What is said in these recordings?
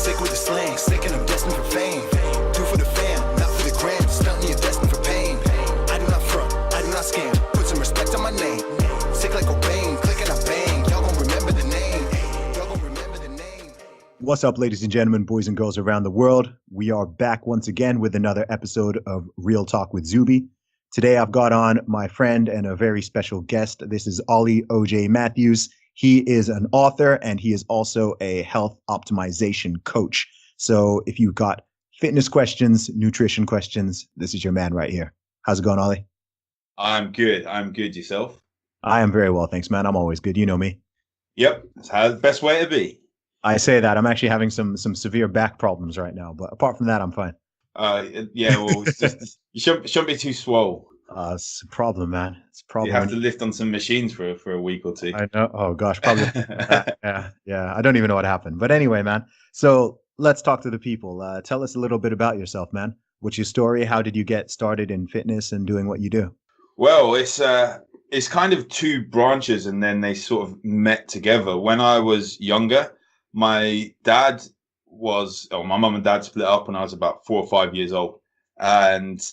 Sick with the slang, sick and I'm destined for fame. Do for the fam, not for the gram. Stunting, you're destined for pain. I do not front, I do not scam. Put some respect on my name. Sick like Cobain, click and I bang. Y'all gon' remember the name. Y'all gon' remember the name. What's up, ladies and gentlemen, boys and girls around the world? We are back once again with another episode of Real Talk with Zuby. Today, I've got on my friend and a very special guest. This is Ollie J Matthews. He is an author and he is also a health optimization coach. So if you've got fitness questions, nutrition questions, this is your man right here. How's it going, Ollie? I'm good. Yourself? I am very well, thanks, man. I'm always good. You know me. Yep. That's how the best way to be. I say that. I'm actually having some severe back problems right now. But apart from that, I'm fine. Yeah, well, you shouldn't be too swole. It's a problem, man. It's a problem. You have to lift on some machines for a week or two. I know. Oh gosh, probably. Yeah. I don't even know what happened. But anyway, man. So let's talk to the people. Tell us a little bit about yourself, man. What's your story? How did you get started in fitness and doing what you do? Well, it's kind of two branches, and then they sort of met together. When I was younger, my mum and dad split up when I was about 4 or 5 years old, and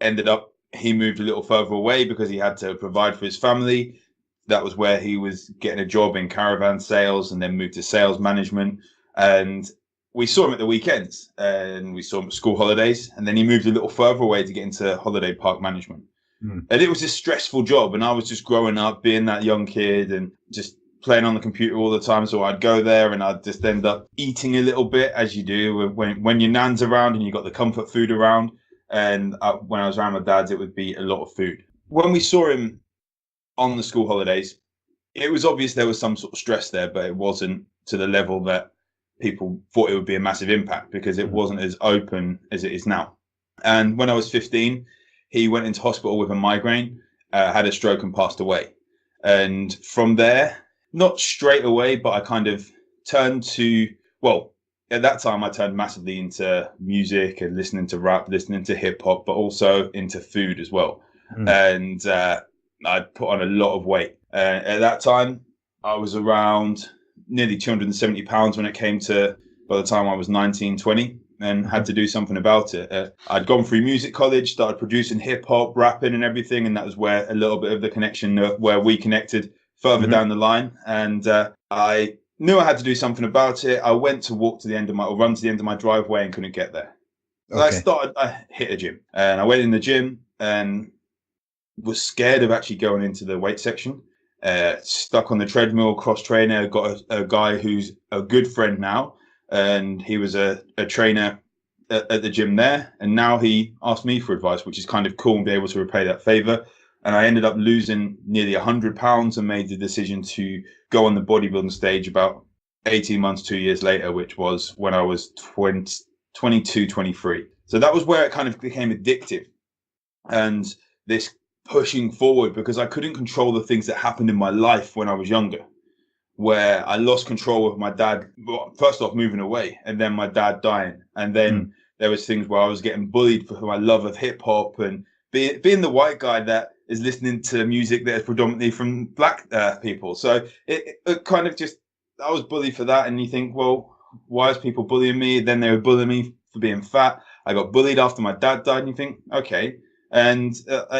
ended up. He moved a little further away because he had to provide for his family. That was where he was getting a job in caravan sales and then moved to sales management. And we saw him at the weekends and we saw him at school holidays. And then he moved a little further away to get into holiday park management. And it was a stressful job. And I was just growing up, being that young kid and just playing on the computer all the time. So I'd go there and I'd just end up eating a little bit, as you do when your nan's around and you got the comfort food around. And when I was around my dad's, it would be a lot of food. When we saw him on the school holidays, it was obvious there was some sort of stress there, but it wasn't to the level that people thought it would be a massive impact because it wasn't as open as it is now. And when I was 15, he went into hospital with a migraine, had a stroke and passed away. And from there, not straight away, but I kind of turned to, at that time, I turned massively into music and listening to rap, listening to hip hop, but also into food as well. And I put on a lot of weight. At that time, I was around nearly 270 pounds when it came to, by the time I was 19, 20, and had to do something about it. I'd gone through music college, started producing hip hop, rapping and everything. And that was where a little bit of the connection, where we connected further down the line. And I knew I had to do something about it. I went to run to the end of my driveway and couldn't get there. Okay. I hit a gym and I went in the gym and was scared of actually going into the weight section. Stuck on the treadmill, cross trainer, got a guy who's a good friend now. And he was a trainer at the gym there. And now he asked me for advice, which is kind of cool and be able to repay that favor. And I ended up losing nearly 100 pounds and made the decision to go on the bodybuilding stage about 18 months, 2 years later, which was when I was 22, 23. So that was where it kind of became addictive. And this pushing forward, because I couldn't control the things that happened in my life when I was younger, where I lost control of my dad, first off moving away, and then my dad dying. And then there was things where I was getting bullied for my love of hip hop and being the white guy that is listening to music that is predominantly from black people. So it kind of just, I was bullied for that. And you think, well, why is people bullying me? Then they were bullying me for being fat. I got bullied after my dad died, and you think, okay. And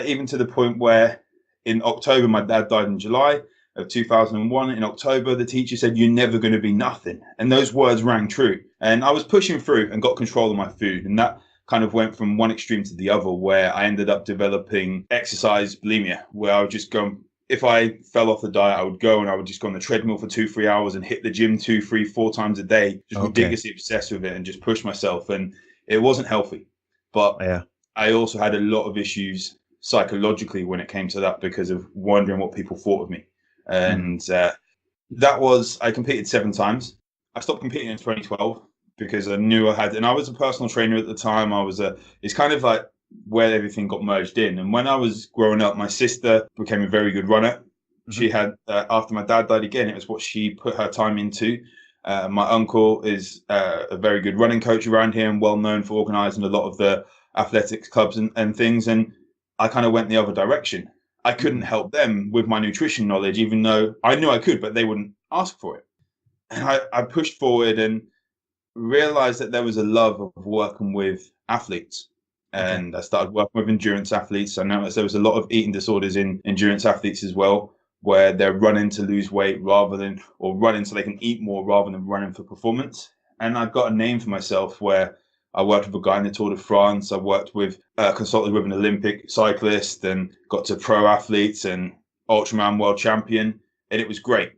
even to the point where in October, my dad died in July of 2001. In October, the teacher said, "You're never going to be nothing." And those words rang true. And I was pushing through and got control of my food. And that kind of went from one extreme to the other, where I ended up developing exercise bulimia, where I would just go, if I fell off the diet, I would go and I would just go on the treadmill for 2-3 hours and hit the gym 2, 3, 4 times a day, just ridiculously obsessed with it and just push myself. And it wasn't healthy. But I also had a lot of issues psychologically when it came to that, because of wondering what people thought of me. And I competed 7 times. I stopped competing in 2012 because I knew I had, and I was a personal trainer at the time. It's kind of like where everything got merged in. And when I was growing up, my sister became a very good runner. She had, after my dad died again, it was what she put her time into. My uncle is a very good running coach around here and well known for organising a lot of the athletics clubs and things. And I kind of went the other direction. I couldn't help them with my nutrition knowledge, even though I knew I could, but they wouldn't ask for it. And I pushed forward, and realized that there was a love of working with athletes. Okay. And I started working with endurance athletes. I noticed there was a lot of eating disorders in endurance athletes as well, where they're running to lose weight or running so they can eat more rather than running for performance. And I got a name for myself where I worked with a guy in the Tour de France. I worked with, consulted with an Olympic cyclist and got to pro athletes and Ultraman world champion. And it was great.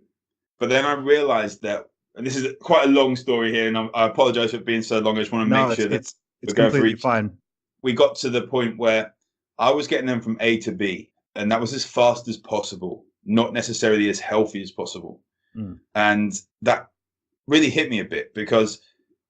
But then I realized that, and this is quite a long story here, and I apologize for it being so long. I just want to No, make sure that it's we're going for completely each. fine. We got to the point where I was getting them from A to B, and that was as fast as possible, not necessarily as healthy as possible. Mm. And that really hit me a bit because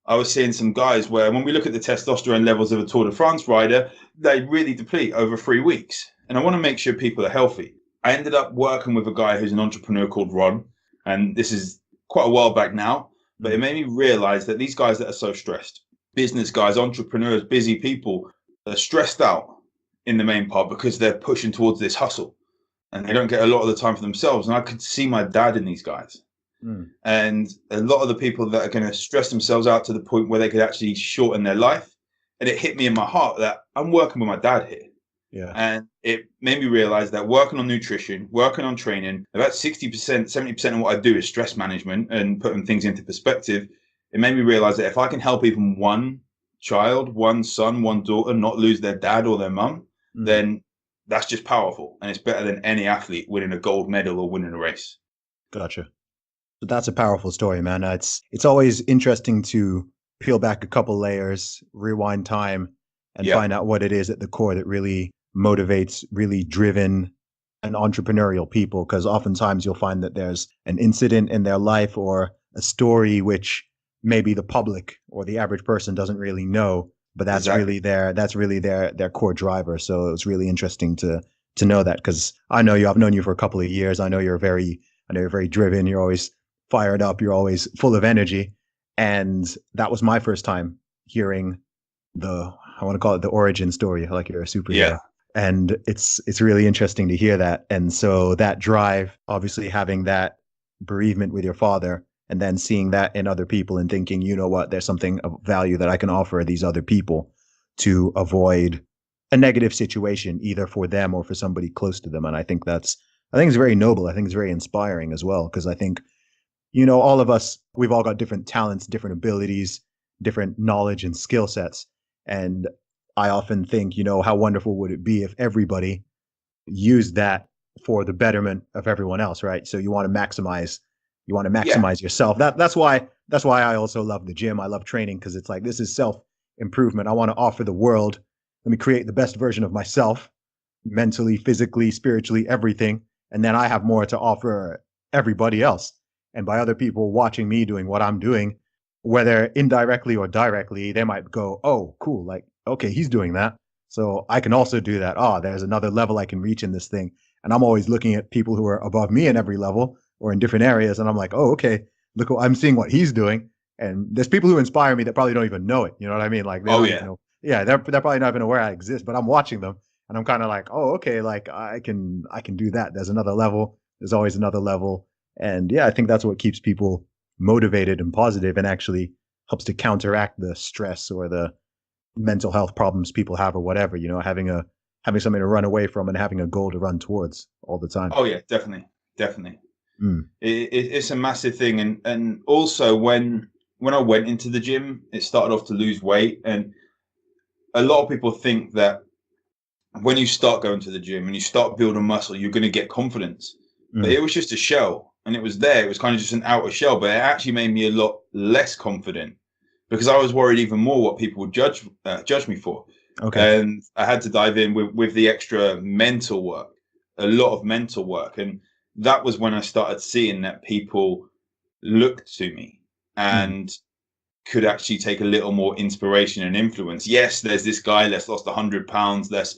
I was seeing some guys where when we look at the testosterone levels of a Tour de France rider, they really deplete over 3 weeks. And I want to make sure people are healthy. I ended up working with a guy who's an entrepreneur called Ron, and this is quite a while back now, but it made me realize that these guys that are so stressed, business guys, entrepreneurs, busy people, are stressed out in the main part because they're pushing towards this hustle and they don't get a lot of the time for themselves. And I could see my dad in these guys. Mm. And a lot of the people that are going to stress themselves out to the point where they could actually shorten their life. And it hit me in my heart that I'm working with my dad here. Yeah. And it made me realize that working on nutrition, working on training, about 60%, 70% of what I do is stress management and putting things into perspective. It made me realize that if I can help even one child, one son, one daughter not lose their dad or their mum, then that's just powerful. And it's better than any athlete winning a gold medal or winning a race. Gotcha. So that's a powerful story, man. It's always interesting to peel back a couple layers, rewind time, and find out what it is at the core that really motivates really driven and entrepreneurial people. Because oftentimes you'll find that there's an incident in their life or a story which maybe the public or the average person doesn't really know, but that's really their core driver. So it was really interesting to know that, because I know you. I've known you for a couple of years. I know you're very driven. You're always fired up. You're always full of energy. And that was my first time hearing I want to call it the origin story, like you're a superhero. Yeah. And it's really interesting to hear that. And so that drive, obviously having that bereavement with your father and then seeing that in other people and thinking, you know what, there's something of value that I can offer these other people to avoid a negative situation, either for them or for somebody close to them. And I think it's very noble. I think it's very inspiring as well, because I think, all of us, we've all got different talents, different abilities, different knowledge and skill sets. And I often think, how wonderful would it be if everybody used that for the betterment of everyone else, right? So you want to maximize yourself. That's why I also love the gym. I love training, because it's like, this is self-improvement. I want to offer the world, let me create the best version of myself, mentally, physically, spiritually, everything. And then I have more to offer everybody else. And by other people watching me doing what I'm doing, whether indirectly or directly, they might go, oh, cool. Like, okay, he's doing that, so I can also do that. Oh, there's another level I can reach in this thing. And I'm always looking at people who are above me in every level or in different areas. And I'm like, oh, okay, look, I'm seeing what he's doing. And there's people who inspire me that probably don't even know it. You know what I mean? Like, they don't even know. Yeah, they're probably not even aware I exist, but I'm watching them and I'm kind of like, oh, okay, like I can do that. There's another level. There's always another level. And yeah, I think that's what keeps people motivated and positive, and actually helps to counteract the stress or the mental health problems people have or whatever, having something to run away from and having a goal to run towards all the time. Oh yeah, definitely. It's a massive thing. And also when I went into the gym, it started off to lose weight. And a lot of people think that when you start going to the gym and you start building muscle, you're going to get confidence. But it was just a shell, and it was there. It was kind of just an outer shell, but it actually made me a lot less confident because I was worried even more what people would judge me for. Okay. And I had to dive in with the extra mental work, a lot of mental work. And that was when I started seeing that people looked to me and could actually take a little more inspiration and influence. Yes, there's this guy that's lost 100 pounds, that's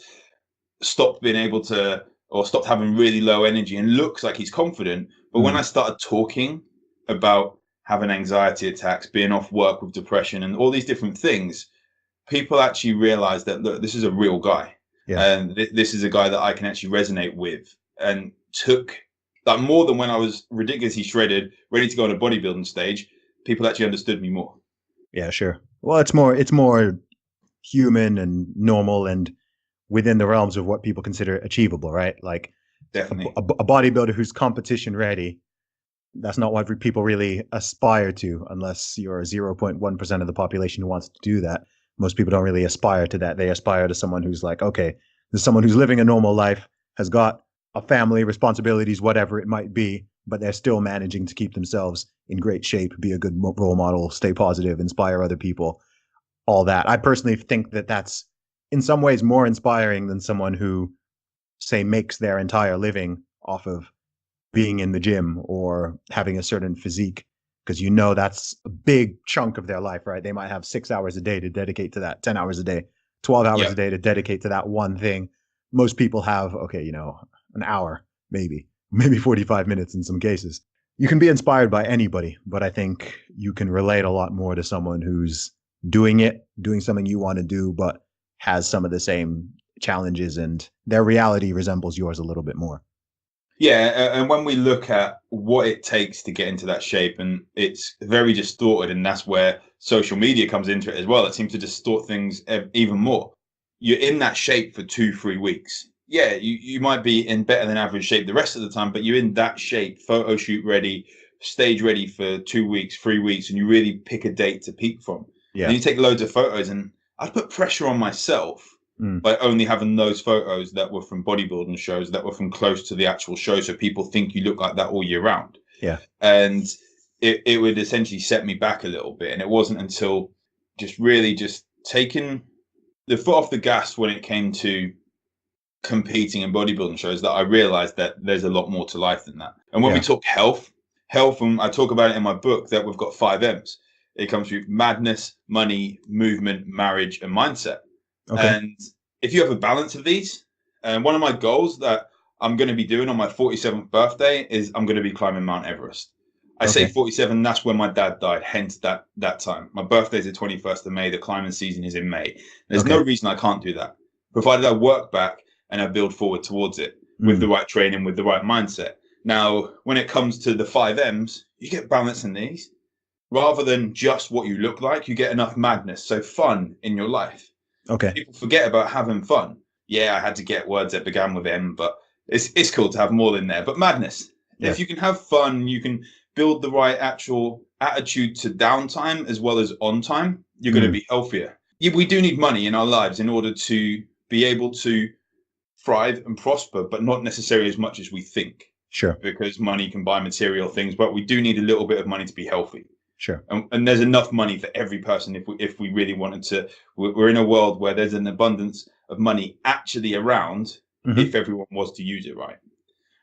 stopped being able to, or stopped having really low energy and looks like he's confident. But when I started talking about having anxiety attacks, being off work with depression and all these different things, people actually realized that, look, this is a real guy. Yeah. And this is a guy that I can actually resonate with, and took like more than when I was ridiculously shredded, ready to go on a bodybuilding stage. People actually understood me more. Yeah, sure. Well, it's more human and normal and within the realms of what people consider achievable, right? Like Definitely. a bodybuilder who's competition ready, that's not what people really aspire to, unless you're 0.1% of the population who wants to do that. Most people don't really aspire to that. They aspire to someone who's like, okay, there's someone who's living a normal life, has got a family, responsibilities, whatever it might be, but they're still managing to keep themselves in great shape, be a good role model, stay positive, inspire other people, all that. I personally think that that's in some ways more inspiring than someone who, say, makes their entire living off of being in the gym or having a certain physique, because you know that's a big chunk of their life, right? They might have 6 hours a day to dedicate to that, 10 hours a day, 12 hours Yeah. a day to dedicate to that one thing. Most people have, okay, an hour, maybe 45 minutes in some cases. You can be inspired by anybody, but I think you can relate a lot more to someone who's doing something you want to do, but has some of the same challenges and their reality resembles yours a little bit more. Yeah, and when we look at what it takes to get into that shape, and it's very distorted, and that's where social media comes into it as well. It seems to distort things even more. You're in that shape for 2-3 weeks. Yeah, you might be in better than average shape the rest of the time, but you're in that shape, photo shoot ready, stage ready for 2 weeks, 3 weeks, and you really pick a date to peak from. Yeah. And you take loads of photos, and I'd put pressure on myself Mm. by only having those photos that were from bodybuilding shows, that were from close to the actual show, so people think you look like that all year round. Yeah. And it would essentially set me back a little bit. And it wasn't until just taking the foot off the gas when it came to competing in bodybuilding shows that I realized that there's a lot more to life than that. And when we Yeah. talk health, and I talk about it in my book, that we've got 5 M's. It comes through madness, money, movement, marriage, and mindset. Okay. And if you have a balance of these, and one of my goals that I'm going to be doing on my 47th birthday is I'm going to be climbing Mount Everest. I say Okay. 47, that's when my dad died, hence that time. My birthday is the 21st of May. The climbing season is in May. There's no Okay. reason I can't do that, provided I work back and I build forward towards it with the right training, with the right mindset. Now, when it comes to the 5 M's, you get balance in these. Rather than just what you look like, you get enough madness, so fun in your life. Okay. People forget about having fun. Yeah, I had to get words that began with M, but it's cool to have more in there. But madness. Yeah. If you can have fun, you can build the right actual attitude to downtime as well as on time, you're going to be healthier. Yeah, we do need money in our lives in order to be able to thrive and prosper, but not necessarily as much as we think. Sure. Because money can buy material things, but we do need a little bit of money to be healthy. Sure. And there's enough money for every person if we really wanted to. We're in a world where there's an abundance of money actually around if everyone was to use it right.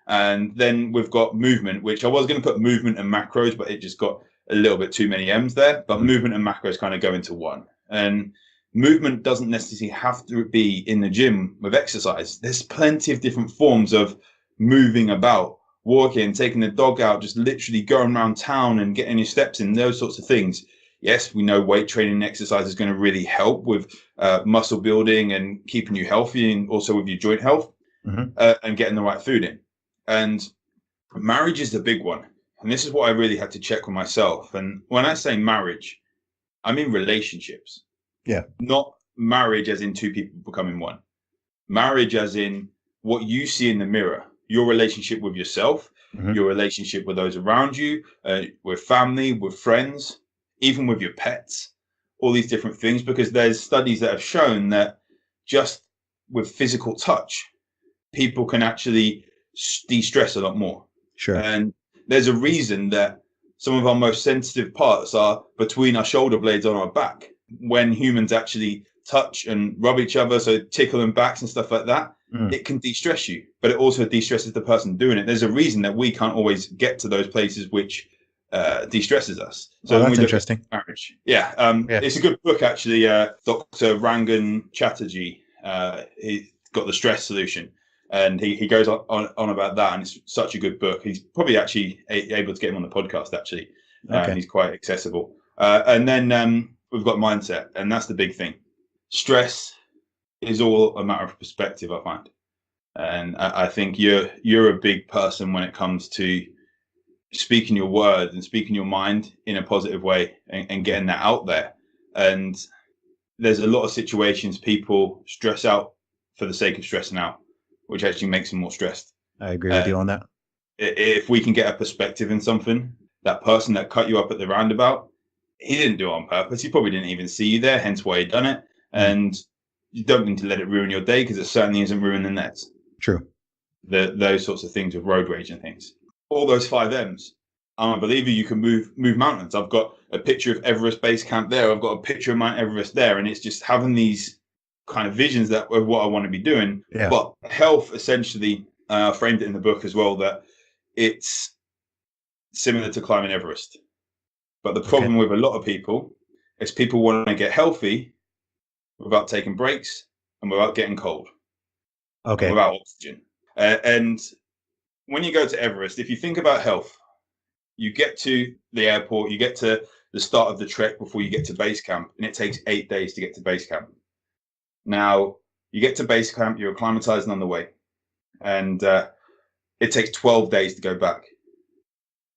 And then we've got movement, which I was going to put movement and macros, but it just got a little bit too many M's there. But movement and macros kind of go into one. And movement doesn't necessarily have to be in the gym with exercise. There's plenty of different forms of moving about, walking, taking the dog out, just literally going around town and getting your steps in, those sorts of things. Yes, we know weight training and exercise is going to really help with muscle building and keeping you healthy, and also with your joint health and getting the right food in. And marriage is the big one. And this is what I really had to check with myself. And when I say marriage, I mean relationships. Yeah. Not marriage as in two people becoming one. Marriage as in what you see in the mirror, your relationship with yourself, your relationship with those around you, with family, with friends, even with your pets, all these different things, because there's studies that have shown that just with physical touch, people can actually de-stress a lot more. Sure. And there's a reason that some of our most sensitive parts are between our shoulder blades on our back. When humans actually touch and rub each other, so tickle and backs and stuff like that, it can de-stress you, but it also de-stresses the person doing it. There's a reason that we can't always get to those places which de-stresses us. So that's interesting. Marriage. Yeah. It's a good book, actually. Dr. Rangan Chatterjee, he's got The Stress Solution, and he goes on about that, and it's such a good book. He's probably actually able to get him on the podcast, actually. And he's quite accessible. And then we've got mindset, and that's the big thing. Stress is all a matter of perspective, I find. And I think you're a big person when it comes to speaking your word and speaking your mind in a positive way and getting that out there. And there's a lot of situations people stress out for the sake of stressing out, which actually makes them more stressed. I agree with you on that. If we can get a perspective in something, that person that cut you up at the roundabout, he didn't do it on purpose. He probably didn't even see you there, hence why he done it. And you don't need to let it ruin your day, because it certainly isn't ruining theirs. True. Those sorts of things with road rage and things. All those 5 M's. I'm a believer you can move mountains. I've got a picture of Everest Base Camp there. I've got a picture of Mount Everest there. And it's just having these kind of visions of what I want to be doing. Yeah. But health, essentially, I framed it in the book as well, that it's similar to climbing Everest. But the problem with a lot of people is people want to get healthy without taking breaks and without getting cold. Okay. Without oxygen. And when you go to Everest, if you think about health, you get to the airport, you get to the start of the trek before you get to base camp, and it takes 8 days to get to base camp. Now, you get to base camp, you're acclimatizing on the way, and it takes 12 days to go back.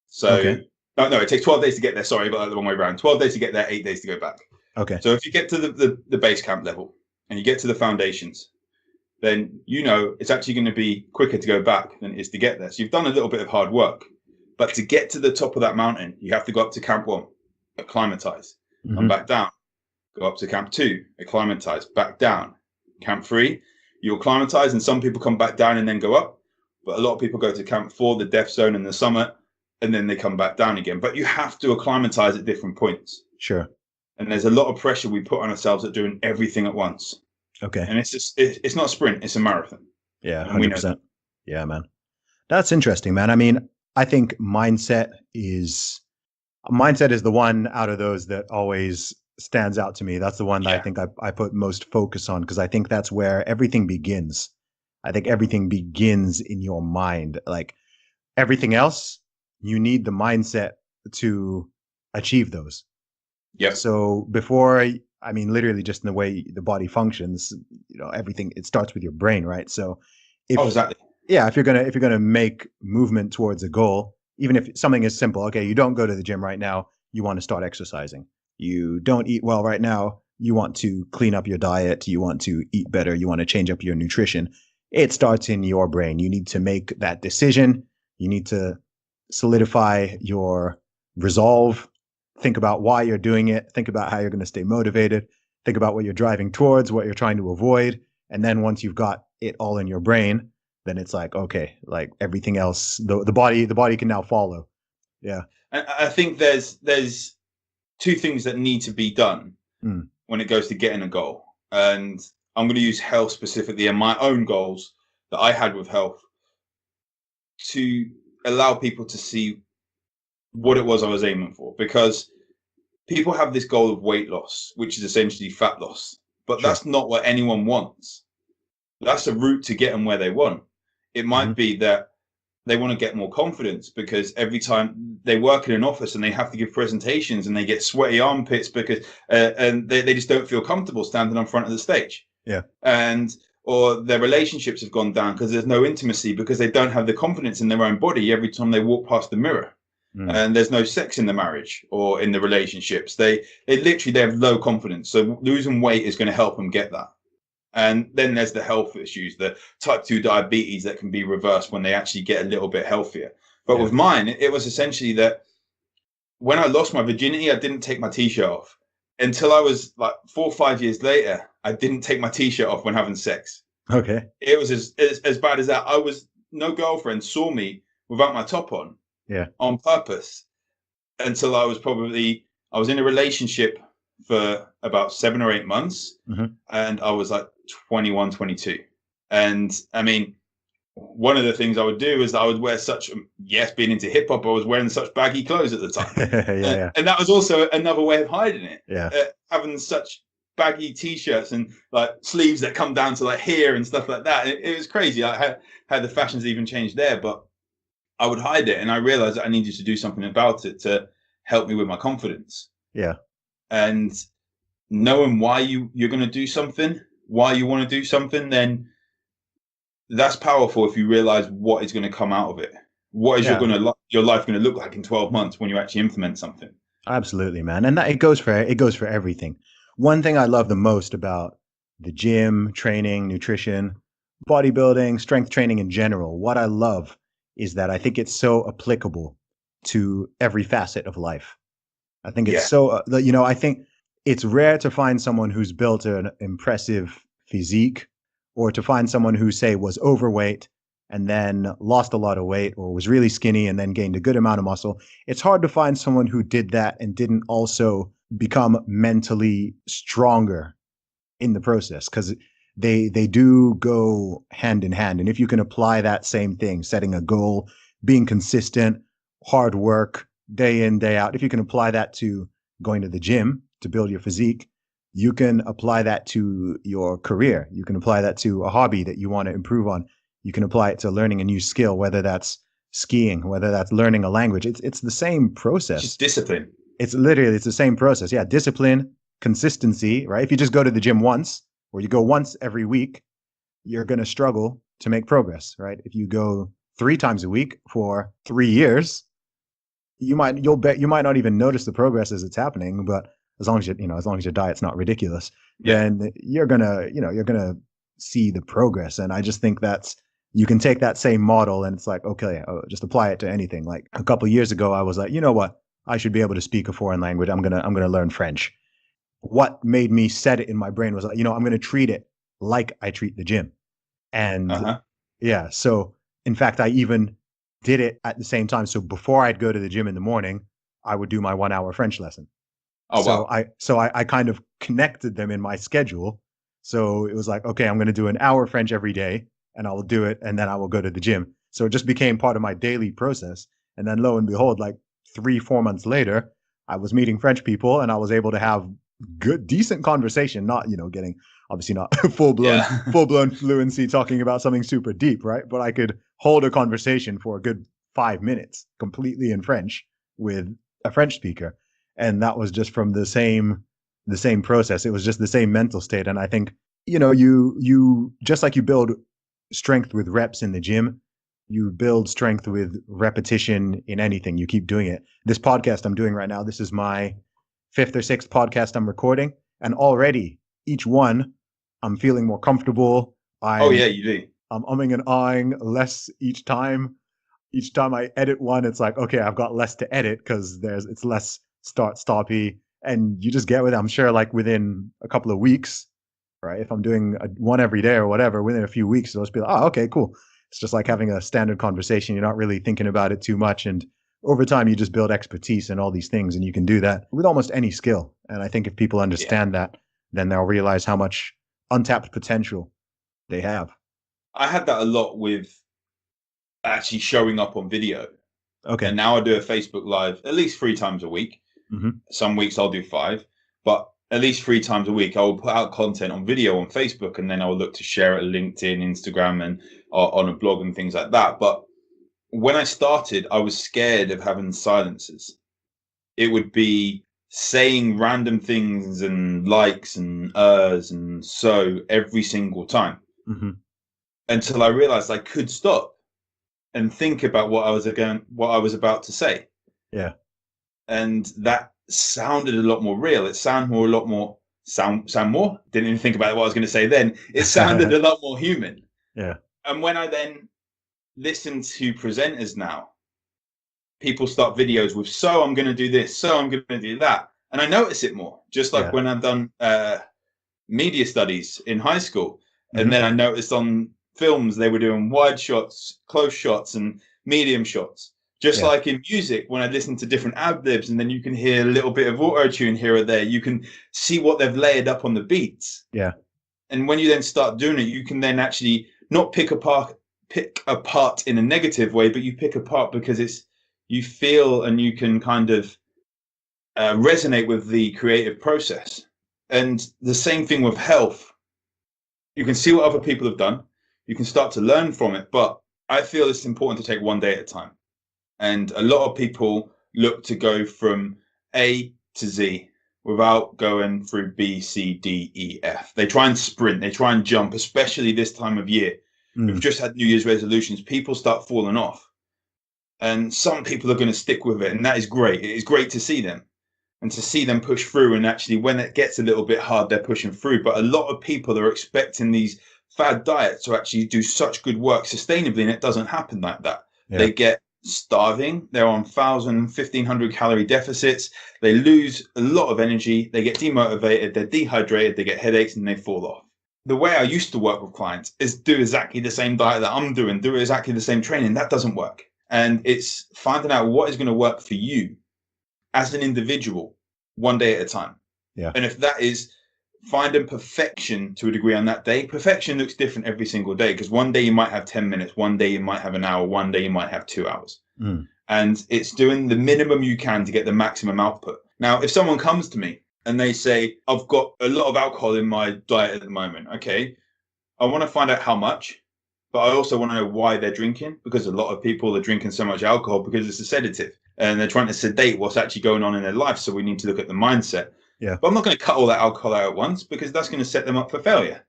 So, no, it takes 12 days to get there. Sorry, but the wrong way around. 12 days to get there, 8 days to go back. Okay. So if you get to the base camp level and you get to the foundations, then you know it's actually going to be quicker to go back than it is to get there. So you've done a little bit of hard work. But to get to the top of that mountain, you have to go up to camp 1, acclimatize, come back down, go up to camp 2, acclimatize, back down. Camp 3, you acclimatize, and some people come back down and then go up. But a lot of people go to camp 4, the death zone and the summit, and then they come back down again. But you have to acclimatize at different points. Sure. And there's a lot of pressure we put on ourselves at doing everything at once. Okay. And it's not a sprint, it's a marathon. Yeah, 100%. And we know that. Yeah, man. That's interesting, man. I mean, I think mindset is the one out of those that always stands out to me. That's the one that I think I put most focus on, because I think that's where everything begins. I think everything begins in your mind. Like everything else, you need the mindset to achieve those. Yeah. So before, I mean, literally just in the way the body functions, everything, it starts with your brain, right? So exactly. Yeah, if you're gonna make movement towards a goal, even if something is simple, okay, you don't go to the gym right now, you want to start exercising. You don't eat well right now, you want to clean up your diet, you want to eat better, you want to change up your nutrition. It starts in your brain. You need to make that decision. You need to solidify your resolve. Think about why you're doing it. Think about how you're going to stay motivated. Think about what you're driving towards, what you're trying to avoid. And then once you've got it all in your brain, then it's like, okay, like everything else, the body can now follow. Yeah. And I think there's 2 things that need to be done when it goes to getting a goal. And I'm going to use health specifically and my own goals that I had with health to allow people to see what it was I was aiming for. Because people have this goal of weight loss, which is essentially fat loss, but that's not what anyone wants. That's a route to get them where they want. It might be that they want to get more confidence, because every time they work in an office and they have to give presentations and they get sweaty armpits because and they just don't feel comfortable standing on front of the stage. Yeah. Or their relationships have gone down because there's no intimacy, because they don't have the confidence in their own body every time they walk past the mirror. And there's no sex in the marriage or in the relationships. They have low confidence. So losing weight is going to help them get that. And then there's the health issues, the type 2 diabetes that can be reversed when they actually get a little bit healthier. But with mine, it was essentially that when I lost my virginity, I didn't take my t-shirt off. Until I was like 4 or 5 years later, I didn't take my t-shirt off when having sex. Okay. It was as bad as that. No girlfriend saw me without my top on. Yeah. On purpose. Until I was in a relationship for about 7 or 8 months. And I was like 21, 22. And I mean, one of the things I would do is I would wear being into hip hop, I was wearing such baggy clothes at the time. And that was also another way of hiding it. Yeah. Having such baggy t-shirts and like sleeves that come down to like here and stuff like that. It was crazy. How the fashions even changed there, but I would hide it. And I realized that I needed to do something about it to help me with my confidence. Yeah. And knowing why you're going to do something, why you want to do something, then that's powerful if you realize what is going to come out of it. What is you're going to like. your life going to look like in 12 months when you actually implement something? Absolutely, man. And that, it goes for everything. One thing I love the most about the gym, training, nutrition, bodybuilding, strength training in general, what I love is that I think it's so applicable to every facet of life. I think it's Yeah. so, I think it's rare to find someone who's built an impressive physique or to find someone who, say, was overweight and then lost a lot of weight or was really skinny and then gained a good amount of muscle. It's hard to find someone who did that and didn't also become mentally stronger in the process, because they do go hand in hand. And if you can apply that same thing, setting a goal, being consistent, hard work, day in, day out, if you can apply that to going to the gym to build your physique, you can apply that to your career. You can apply that to a hobby that you want to improve on. You can apply it to learning a new skill, whether that's skiing, whether that's learning a language. It's the same process. Just discipline. It's the same process. Yeah, discipline, consistency, right? If you just go to the gym once or you go once every week, you're going to struggle to make progress, right? If you go 3 times a week for 3 years, you might not even notice the progress as it's happening, but as long as your diet's not ridiculous, then you're going to see the progress. And I just think you can take that same model and it's like, okay, just apply it to anything. Like a couple of years ago, I was like, you know what? I should be able to speak a foreign language. I'm going to learn French. What made me set it in my brain was like, I'm going to treat it like I treat the gym. And yeah, so in fact, I even did it at the same time. So before I'd go to the gym in the morning, I would do my 1 hour French lesson. Oh, wow. So I kind of connected them in my schedule. So it was like, okay, I'm going to do an hour French every day and I will do it. And then I will go to the gym. So it just became part of my daily process. And then lo and behold, like 3-4 months later, I was meeting French people and I was able to have decent conversation, not, getting obviously not full blown fluency talking about something super deep, right? But I could hold a conversation for a good 5 minutes completely in French with a French speaker. And that was just from the same process. It was just the same mental state. And I think, you just like you build strength with reps in the gym, you build strength with repetition in anything. You keep doing it. This podcast I'm doing right now, this is my 5th or 6th podcast I'm recording. And already each one, I'm feeling more comfortable. You do. I'm umming and ahhing less each time. Each time I edit one, it's like, okay, I've got less to edit because it's less start-stoppy. And you just get with it. I'm sure like within a couple of weeks, right? If I'm doing one every day or whatever, within a few weeks, it'll just be like, oh, okay, cool. It's just like having a standard conversation. You're not really thinking about it too much. And over time, you just build expertise in all these things. And you can do that with almost any skill. And I think if people understand that, then they'll realize how much untapped potential they have. I had that a lot with actually showing up on video. Okay. And now I do a Facebook Live at least 3 times a week. Mm-hmm. Some weeks I'll do 5, but at least 3 times a week I will put out content on video on Facebook, and then I'll look to share it on LinkedIn, Instagram, and on a blog and things like that. But when I started, I was scared of having silences. It would be saying random things and likes and and so every single time, until I realized I could stop and think about what I was about to say. Yeah. And that sounded a lot more real. It sounded more, a lot more sound more. Didn't even think about what I was going to say then. It sounded a lot more human. Yeah. And when I then listen to presenters now, people start videos with, so I'm going to do this, so I'm going to do that. And I notice it more, just like when I've done media studies in high school. And then I noticed on films, they were doing wide shots, close shots, and medium shots. Just like in music, when I listen to different ad-libs, and then you can hear a little bit of auto-tune here or there, you can see what they've layered up on the beats. Yeah. And when you then start doing it, you can then actually not pick apart in a negative way, but you pick apart because you feel and you can kind of resonate with the creative process. And the same thing with health. You can see what other people have done. You can start to learn from it. But I feel it's important to take one day at a time. And a lot of people look to go from A to Z without going through B, C, D, E, F. They try and sprint. They try and jump, especially this time of year. We've just had New Year's resolutions. People start falling off. And some people are going to stick with it, and that is great. It is great to see them and to see them push through. And actually, when it gets a little bit hard, they're pushing through. But a lot of people are expecting these fad diets to actually do such good work sustainably, and it doesn't happen like that. Yeah. They get starving. They're on 1,000, 1,500 calorie deficits. They lose a lot of energy. They get demotivated. They're dehydrated. They get headaches, and they fall off. The way I used to work with clients is do exactly the same diet that I'm doing, do exactly the same training. That doesn't work. And it's finding out what is going to work for you as an individual, one day at a time. Yeah. And if that is finding perfection to a degree on that day, perfection looks different every single day, because one day you might have 10 minutes, one day you might have an hour, one day you might have 2 hours. And it's doing the minimum you can to get the maximum output. Now, if someone comes to me and they say, I've got a lot of alcohol in my diet at the moment. Okay, I want to find out how much, but I also want to know why they're drinking, because a lot of people are drinking so much alcohol because it's a sedative and they're trying to sedate what's actually going on in their life. So we need to look at the mindset. Yeah. But I'm not going to cut all that alcohol out at once, because that's going to set them up for failure.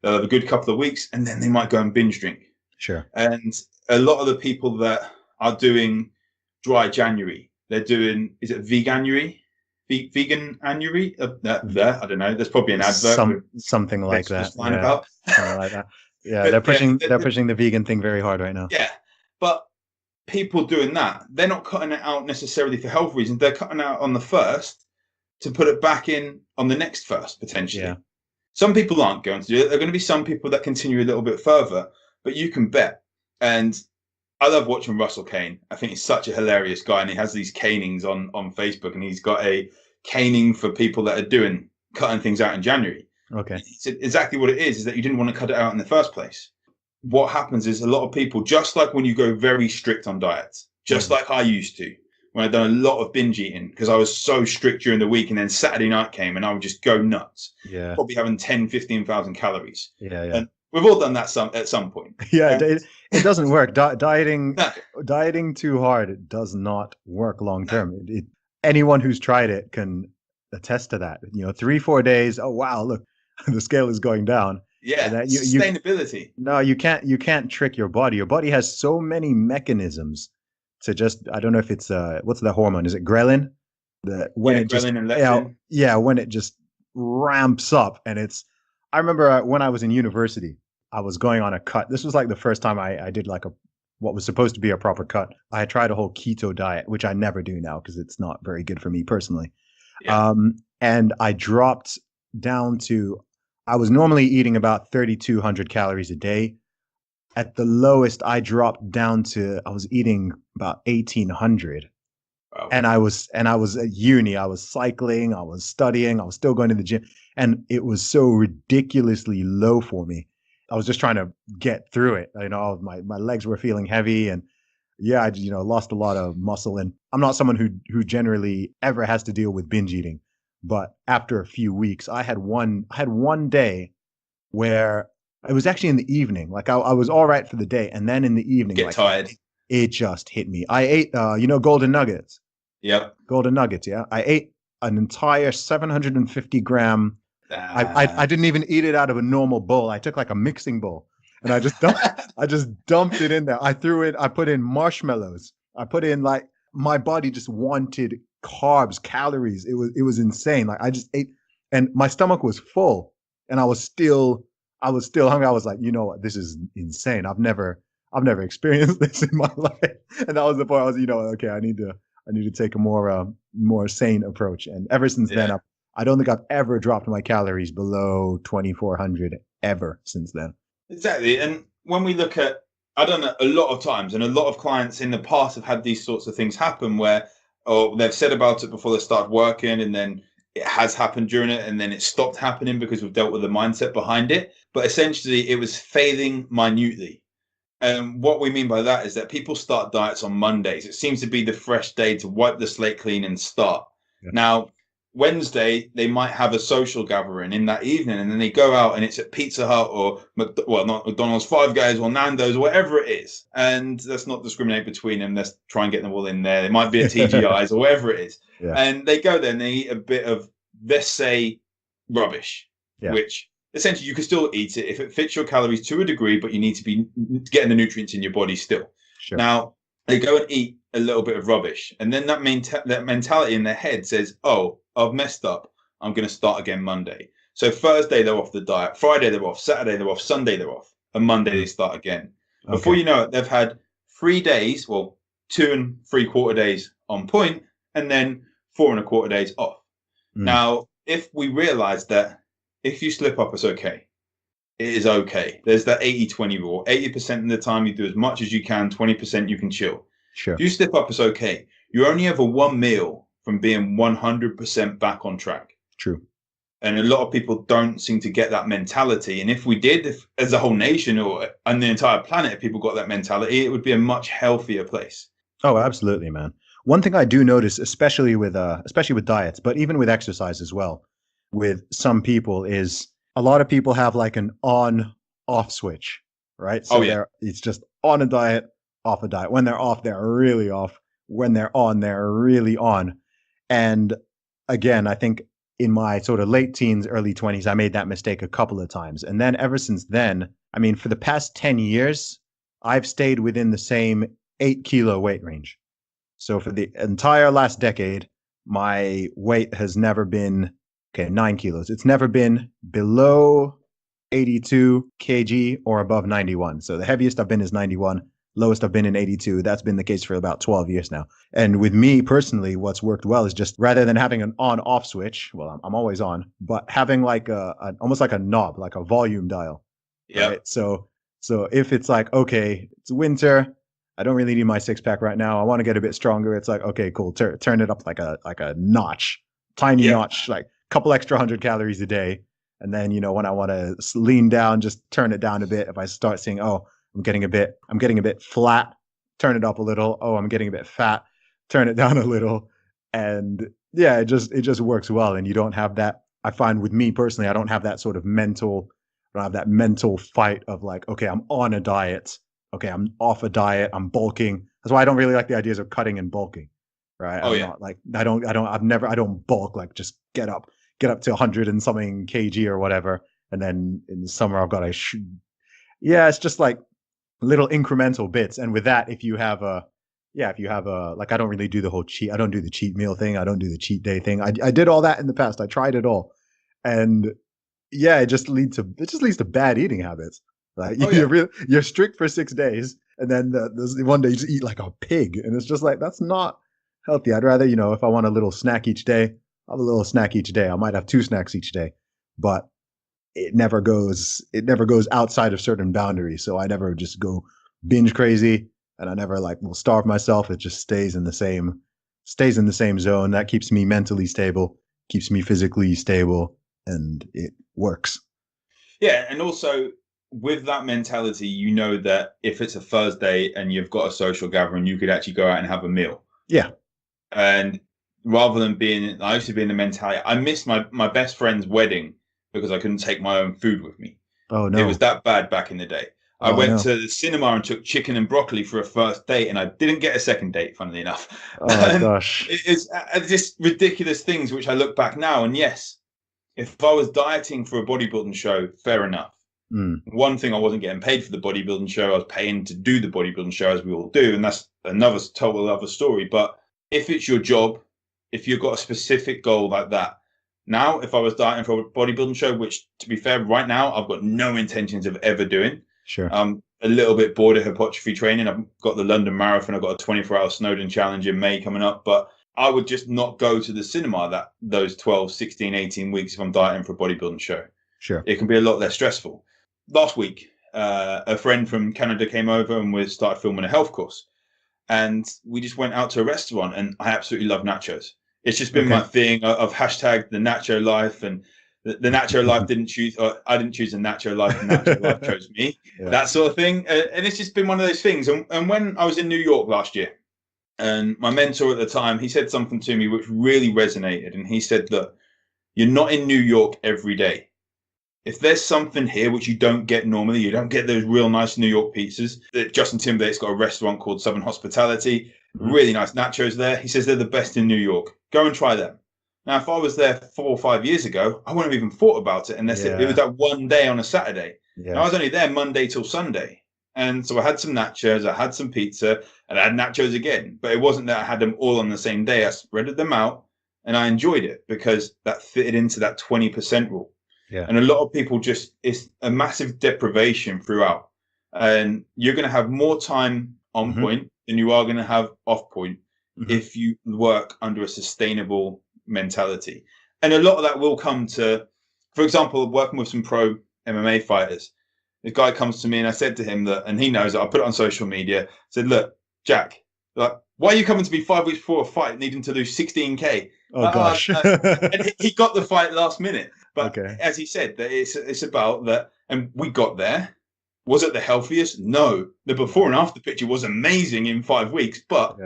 They'll have a good couple of weeks and then they might go and binge drink. Sure. And a lot of the people that are doing dry January, they're doing, is it veganuary? Vegan annuary? I don't know. There's probably an advert. Something like that. Yeah. About. Something like that. Yeah, they're pushing the vegan thing very hard right now. Yeah, but people doing that, they're not cutting it out necessarily for health reasons. They're cutting out on the first to put it back in on the next first, potentially. Yeah. Some people aren't going to do it. There are going to be some people that continue a little bit further, but you can bet. And I love watching Russell Kane. I think he's such a hilarious guy, and he has these canings on Facebook, and he's got a caning for people that are cutting things out in January. Okay. It's exactly what it is that you didn't want to cut it out in the first place. What happens is a lot of people, just like when you go very strict on diets, just like I used to, when I'd done a lot of binge eating, because I was so strict during the week, and then Saturday night came and I would just go nuts. Yeah. Probably having 10, 15,000 calories. Yeah. And we've all done that at some point. Yeah, it doesn't work. Dieting too hard, it does not work long term. Anyone who's tried it can attest to that. 3-4 days, oh wow, look, the scale is going down. Yeah, sustainability. No, you can't trick your body. Your body has so many mechanisms to just, I don't know if it's what's the hormone? Is it ghrelin? Ghrelin and leptin. Yeah, when it just ramps up. And I remember when I was in university, I was going on a cut. This was like the first time I did like what was supposed to be a proper cut. I had tried a whole keto diet, which I never do now because it's not very good for me personally. Yeah. And I dropped down to, I was normally eating about 3,200 calories a day. At the lowest, I dropped down to, I was eating about 1,800. Wow. And I was at uni. I was cycling. I was studying. I was still going to the gym. And it was so ridiculously low for me. I was just trying to get through it. My legs were feeling heavy, and I lost a lot of muscle. And I'm not someone who generally ever has to deal with binge eating. But after a few weeks, I had one day where it was actually in the evening. Like I was all right for the day, and then in the evening, tired. It just hit me. I ate, golden nuggets. Yep. Golden nuggets. Yeah, I ate an entire 750 gram. I didn't even eat it out of a normal bowl. I took like a mixing bowl, and I just dumped it in there. I put in marshmallows. I put in, like, my body just wanted carbs, calories. It was insane. Like I just ate, and my stomach was full, and I was still hungry. I was like, you know what, this is insane. I've never experienced this in my life. And that was the point. I was, okay, I need to take a more sane approach. And ever since then, I don't think I've ever dropped my calories below 2,400 ever since then. Exactly. And when we look at, I don't know, a lot of times, and a lot of clients in the past have had these sorts of things happen where, they've said about it before they start working, and then it has happened during it, and then it stopped happening because we've dealt with the mindset behind it. But essentially, it was failing minutely. And what we mean by that is that people start diets on Mondays. It seems to be the fresh day to wipe the slate clean and start. Yeah. Now, Wednesday, they might have a social gathering in that evening, and then they go out and it's at Pizza Hut or, not McDonald's, Five Guys or Nando's or whatever it is. And let's not discriminate between them. Let's try and get them all in there. It might be a TGI's or whatever it is. Yeah. And they go there and they eat a bit of, let's say, rubbish, which essentially you can still eat it if it fits your calories to a degree, but you need to be getting the nutrients in your body still. Sure. Now, They go and eat a little bit of rubbish, and then that mentality in their head says, "Oh, I've messed up. I'm going to start again Monday." So Thursday they're off the diet, Friday they're off, Saturday they're off, Sunday they're off, and Monday they start again. Before Okay. you know it, they've had 3 days, well, 2 3/4 days on point, and then 4 1/4 days off. Mm. Now, if we realize that if you slip up, it's okay. It is okay. There's that 80-20 rule. 80% of the time you do as much as you can, 20% you can chill. Sure. If you slip up, it's okay. You're only ever one meal from being 100% back on track. True. And a lot of people don't seem to get that mentality. And if we did, if, as a whole nation or on the entire planet, if people got that mentality, it would be a much healthier place. Oh, absolutely, man. One thing I do notice, especially with diets, but even with exercise as well, with some people is a lot of people have like an on-off switch, right? So it's just on a diet, off a diet. When they're off, they're really off. When they're on, they're really on. And again, I think in my sort of late teens, early 20s, I made that mistake a couple of times. And then ever since then, I mean, for the past 10 years, I've stayed within the same 8-kilo weight range. So for the entire last decade, my weight has never been, 9 kilos. It's never been below 82 kg or above 91. So the heaviest I've been is 91. Lowest I've been in 82. That's been the case for about 12 years now. And with me personally, what's worked well is just rather than having an on-off switch, well, I'm always on, but having like almost like a knob, like a volume dial. Yeah. Right? So if it's like, okay, it's winter, I don't really need my 6-pack right now, I want to get a bit stronger. It's like, okay, cool. Turn it up like a notch, tiny notch, like a couple extra 100 calories a day. And then, when I want to lean down, just turn it down a bit. If I start seeing, oh, I'm getting a bit flat, turn it up a little. Oh, I'm getting a bit fat, turn it down a little. And yeah, it just works well. And you don't have that. I find with me personally, I don't have that sort of mental fight of like, okay, I'm on a diet. Okay, I'm off a diet. I'm bulking. That's why I don't really like the ideas of cutting and bulking. Right. Oh, Not like, I don't bulk, like just get up to 100 and something kg or whatever. And then in the summer, I've got it's just like little incremental bits. And with that, if you have like, I don't really do the whole I don't do the cheat meal thing. I don't do the cheat day thing. I did all that in the past. I tried it all. And yeah, it just leads to bad eating habits. Like you're strict for 6 days. And then the one day you just eat like a pig. And it's just like, that's not healthy. I'd rather, if I want a little snack each day, I'll have a little snack each day. I might have 2 snacks each day, but it never goes outside of certain boundaries. So I never just go binge crazy, and I never will starve myself. It just stays in the same zone. That keeps me mentally stable, keeps me physically stable, and it works. Yeah. And also with that mentality, that if it's a Thursday and you've got a social gathering, you could actually go out and have a meal. Yeah. And rather than I used to be in the mentality, I missed my best friend's wedding because I couldn't take my own food with me. Oh, no. It was that bad back in the day. I went to the cinema and took chicken and broccoli for a first date, and I didn't get a second date, funnily enough. Oh, gosh. It's just ridiculous things which I look back now. And yes, if I was dieting for a bodybuilding show, fair enough. One thing, I wasn't getting paid for the bodybuilding show. I was paying to do the bodybuilding show, as we all do. And that's another total other story. But if it's your job, if you've got a specific goal like that, now, if I was dieting for a bodybuilding show, which, to be fair, right now, I've got no intentions of ever doing. Sure. I'm a little bit bored of hypertrophy training. I've got the London Marathon. I've got a 24-hour Snowdon Challenge in May coming up. But I would just not go to the cinema those 12, 16, 18 weeks if I'm dieting for a bodybuilding show. Sure. It can be a lot less stressful. Last week, a friend from Canada came over and we started filming a health course. And we just went out to a restaurant, and I absolutely love nachos. It's just been my thing of hashtag the nacho life, and the nacho life didn't choose, or I didn't choose the nacho life, and nacho life chose me, that sort of thing. And it's just been one of those things. And when I was in New York last year, and my mentor at the time, he said something to me which really resonated. And he said, look, you're not in New York every day. If there's something here which you don't get normally, you don't get those real nice New York pizzas. Justin Timberlake's got a restaurant called Southern Hospitality, really nice nachos there. He says they're the best in New York. Go and try them. Now, if I was there 4 or 5 years ago, I wouldn't have even thought about it unless it was that one day on a Saturday. Now, I was only there Monday till Sunday. And so I had some nachos, I had some pizza, and I had nachos again. But it wasn't that I had them all on the same day. I spreaded them out and I enjoyed it because that fitted into that 20% rule. Yeah. And a lot of people it's a massive deprivation throughout. And you're going to have more time on point than you are going to have off point if you work under a sustainable mentality. And a lot of that will come to, for example, working with some pro MMA fighters. The guy comes to me and I said to him that, and he knows that I put it on social media, said, look, Jack, like, why are you coming to me 5 weeks before a fight needing to lose 16K? Oh, gosh. And he got the fight last minute. But Okay. as he said, that it's about that. And we got there. Was it the healthiest? No. The before and after picture was amazing in 5 weeks, but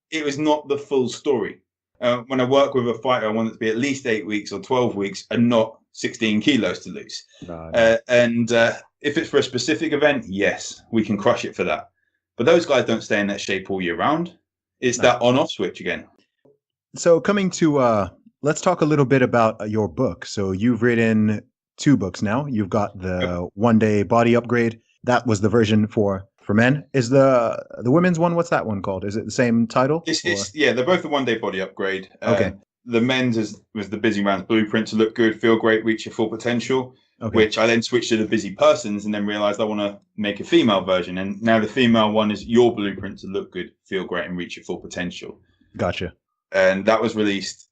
it was not the full story. When I work with a fighter, I want it to be at least 8 weeks or 12 weeks and not 16 kilos to lose. No. And if it's for a specific event, yes, we can crush it for that. But those guys don't stay in that shape all year round. It's that on-off switch again. So coming to, let's talk a little bit about your book. So you've written 2 books now. You've got the One Day Body Upgrade. That was the version for men. Is the women's one, what's that one called? Is it the same title? Yeah, they're both the One Day Body Upgrade. Okay. The men's was the Busy Man's Blueprint to look good, feel great, reach your full potential, which I then switched to the Busy Person's and then realized I want to make a female version. And now the female one is Your Blueprint to look good, feel great, and reach your full potential. Gotcha. And that was released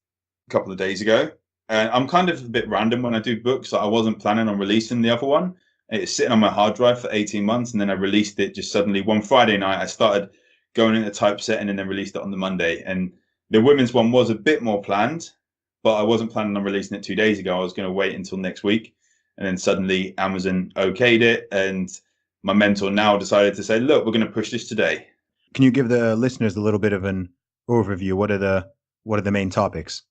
a couple of days ago. And I'm kind of a bit random when I do books. Like I wasn't planning on releasing the other one. It's sitting on my hard drive for 18 months. And then I released it just suddenly one Friday night. I started going into typesetting and then released it on the Monday. And the women's one was a bit more planned, but I wasn't planning on releasing it 2 days ago. I was going to wait until next week. And then suddenly Amazon okayed it. And my mentor now decided to say, look, we're going to push this today. Can you give the listeners a little bit of an overview? What are the main topics?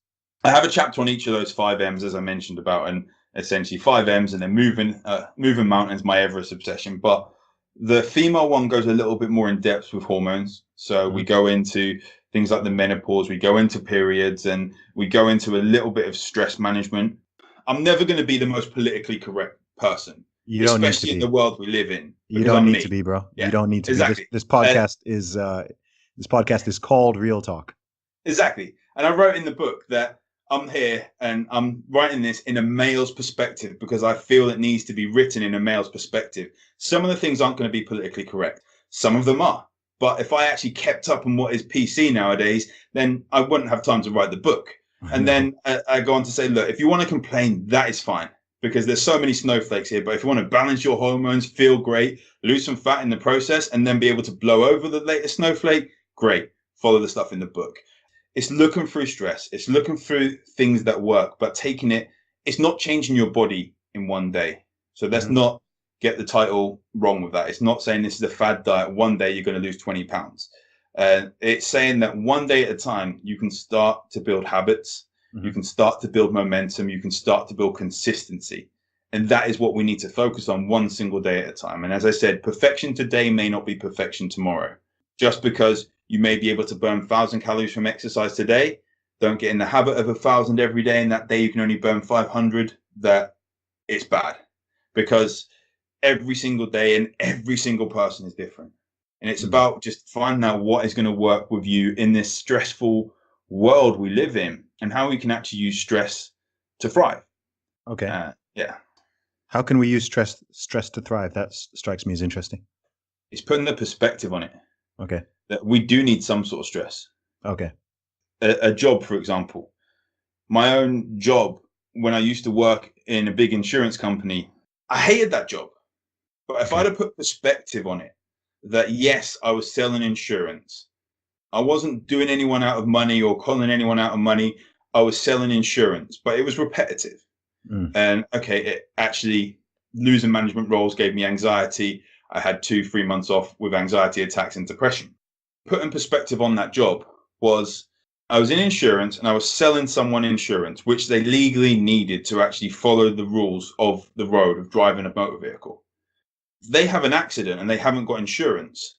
I have a chapter on each of those 5 M's, as I mentioned about, and essentially 5 M's, and then moving mountains, my Everest obsession. But the female one goes a little bit more in depth with hormones. So we go into things like the menopause, we go into periods, and we go into a little bit of stress management. I'm never going to be the most politically correct person, You don't especially need to be. in the world we live in. You don't need to be, bro. Yeah, you don't need to exactly. be. This podcast is called Real Talk. Exactly. And I wrote in the book that I'm here and I'm writing this in a male's perspective because I feel it needs to be written in a male's perspective. Some of the things aren't going to be politically correct. Some of them are. But if I actually kept up on what is PC nowadays, then I wouldn't have time to write the book. And then I go on to say, look, if you want to complain, that is fine because there's so many snowflakes here. But if you want to balance your hormones, feel great, lose some fat in the process, and then be able to blow over the latest snowflake, great. Follow the stuff in the book. It's looking through stress. It's looking through things that work, but it's not changing your body in one day. So let's not get the title wrong with that. It's not saying this is a fad diet. One day you're going to lose 20 pounds. It's saying that one day at a time, you can start to build habits. You can start to build momentum. You can start to build consistency. And that is what we need to focus on one single day at a time. And as I said, perfection today may not be perfection tomorrow. Just because you may be able to burn 1,000 calories from exercise today, don't get in the habit of 1,000 every day, and that day you can only burn 500, that it's bad. Because every single day and every single person is different. And it's about just finding out what is going to work with you in this stressful world we live in and how we can actually use stress to thrive. Okay. Yeah. How can we use stress to thrive? That strikes me as interesting. It's putting the perspective on it. Okay. That we do need some sort of stress. Okay. A job, for example. My own job, when I used to work in a big insurance company, I hated that job. But if I'd have put perspective on it, that yes, I was selling insurance. I wasn't doing anyone out of money or calling anyone out of money. I was selling insurance, but it was repetitive. And it actually, losing management roles gave me anxiety. I had 2-3 months off with anxiety attacks and depression. Putting perspective on that job was I was in insurance and I was selling someone insurance, which they legally needed to actually follow the rules of the road of driving a motor vehicle. They have an accident and they haven't got insurance.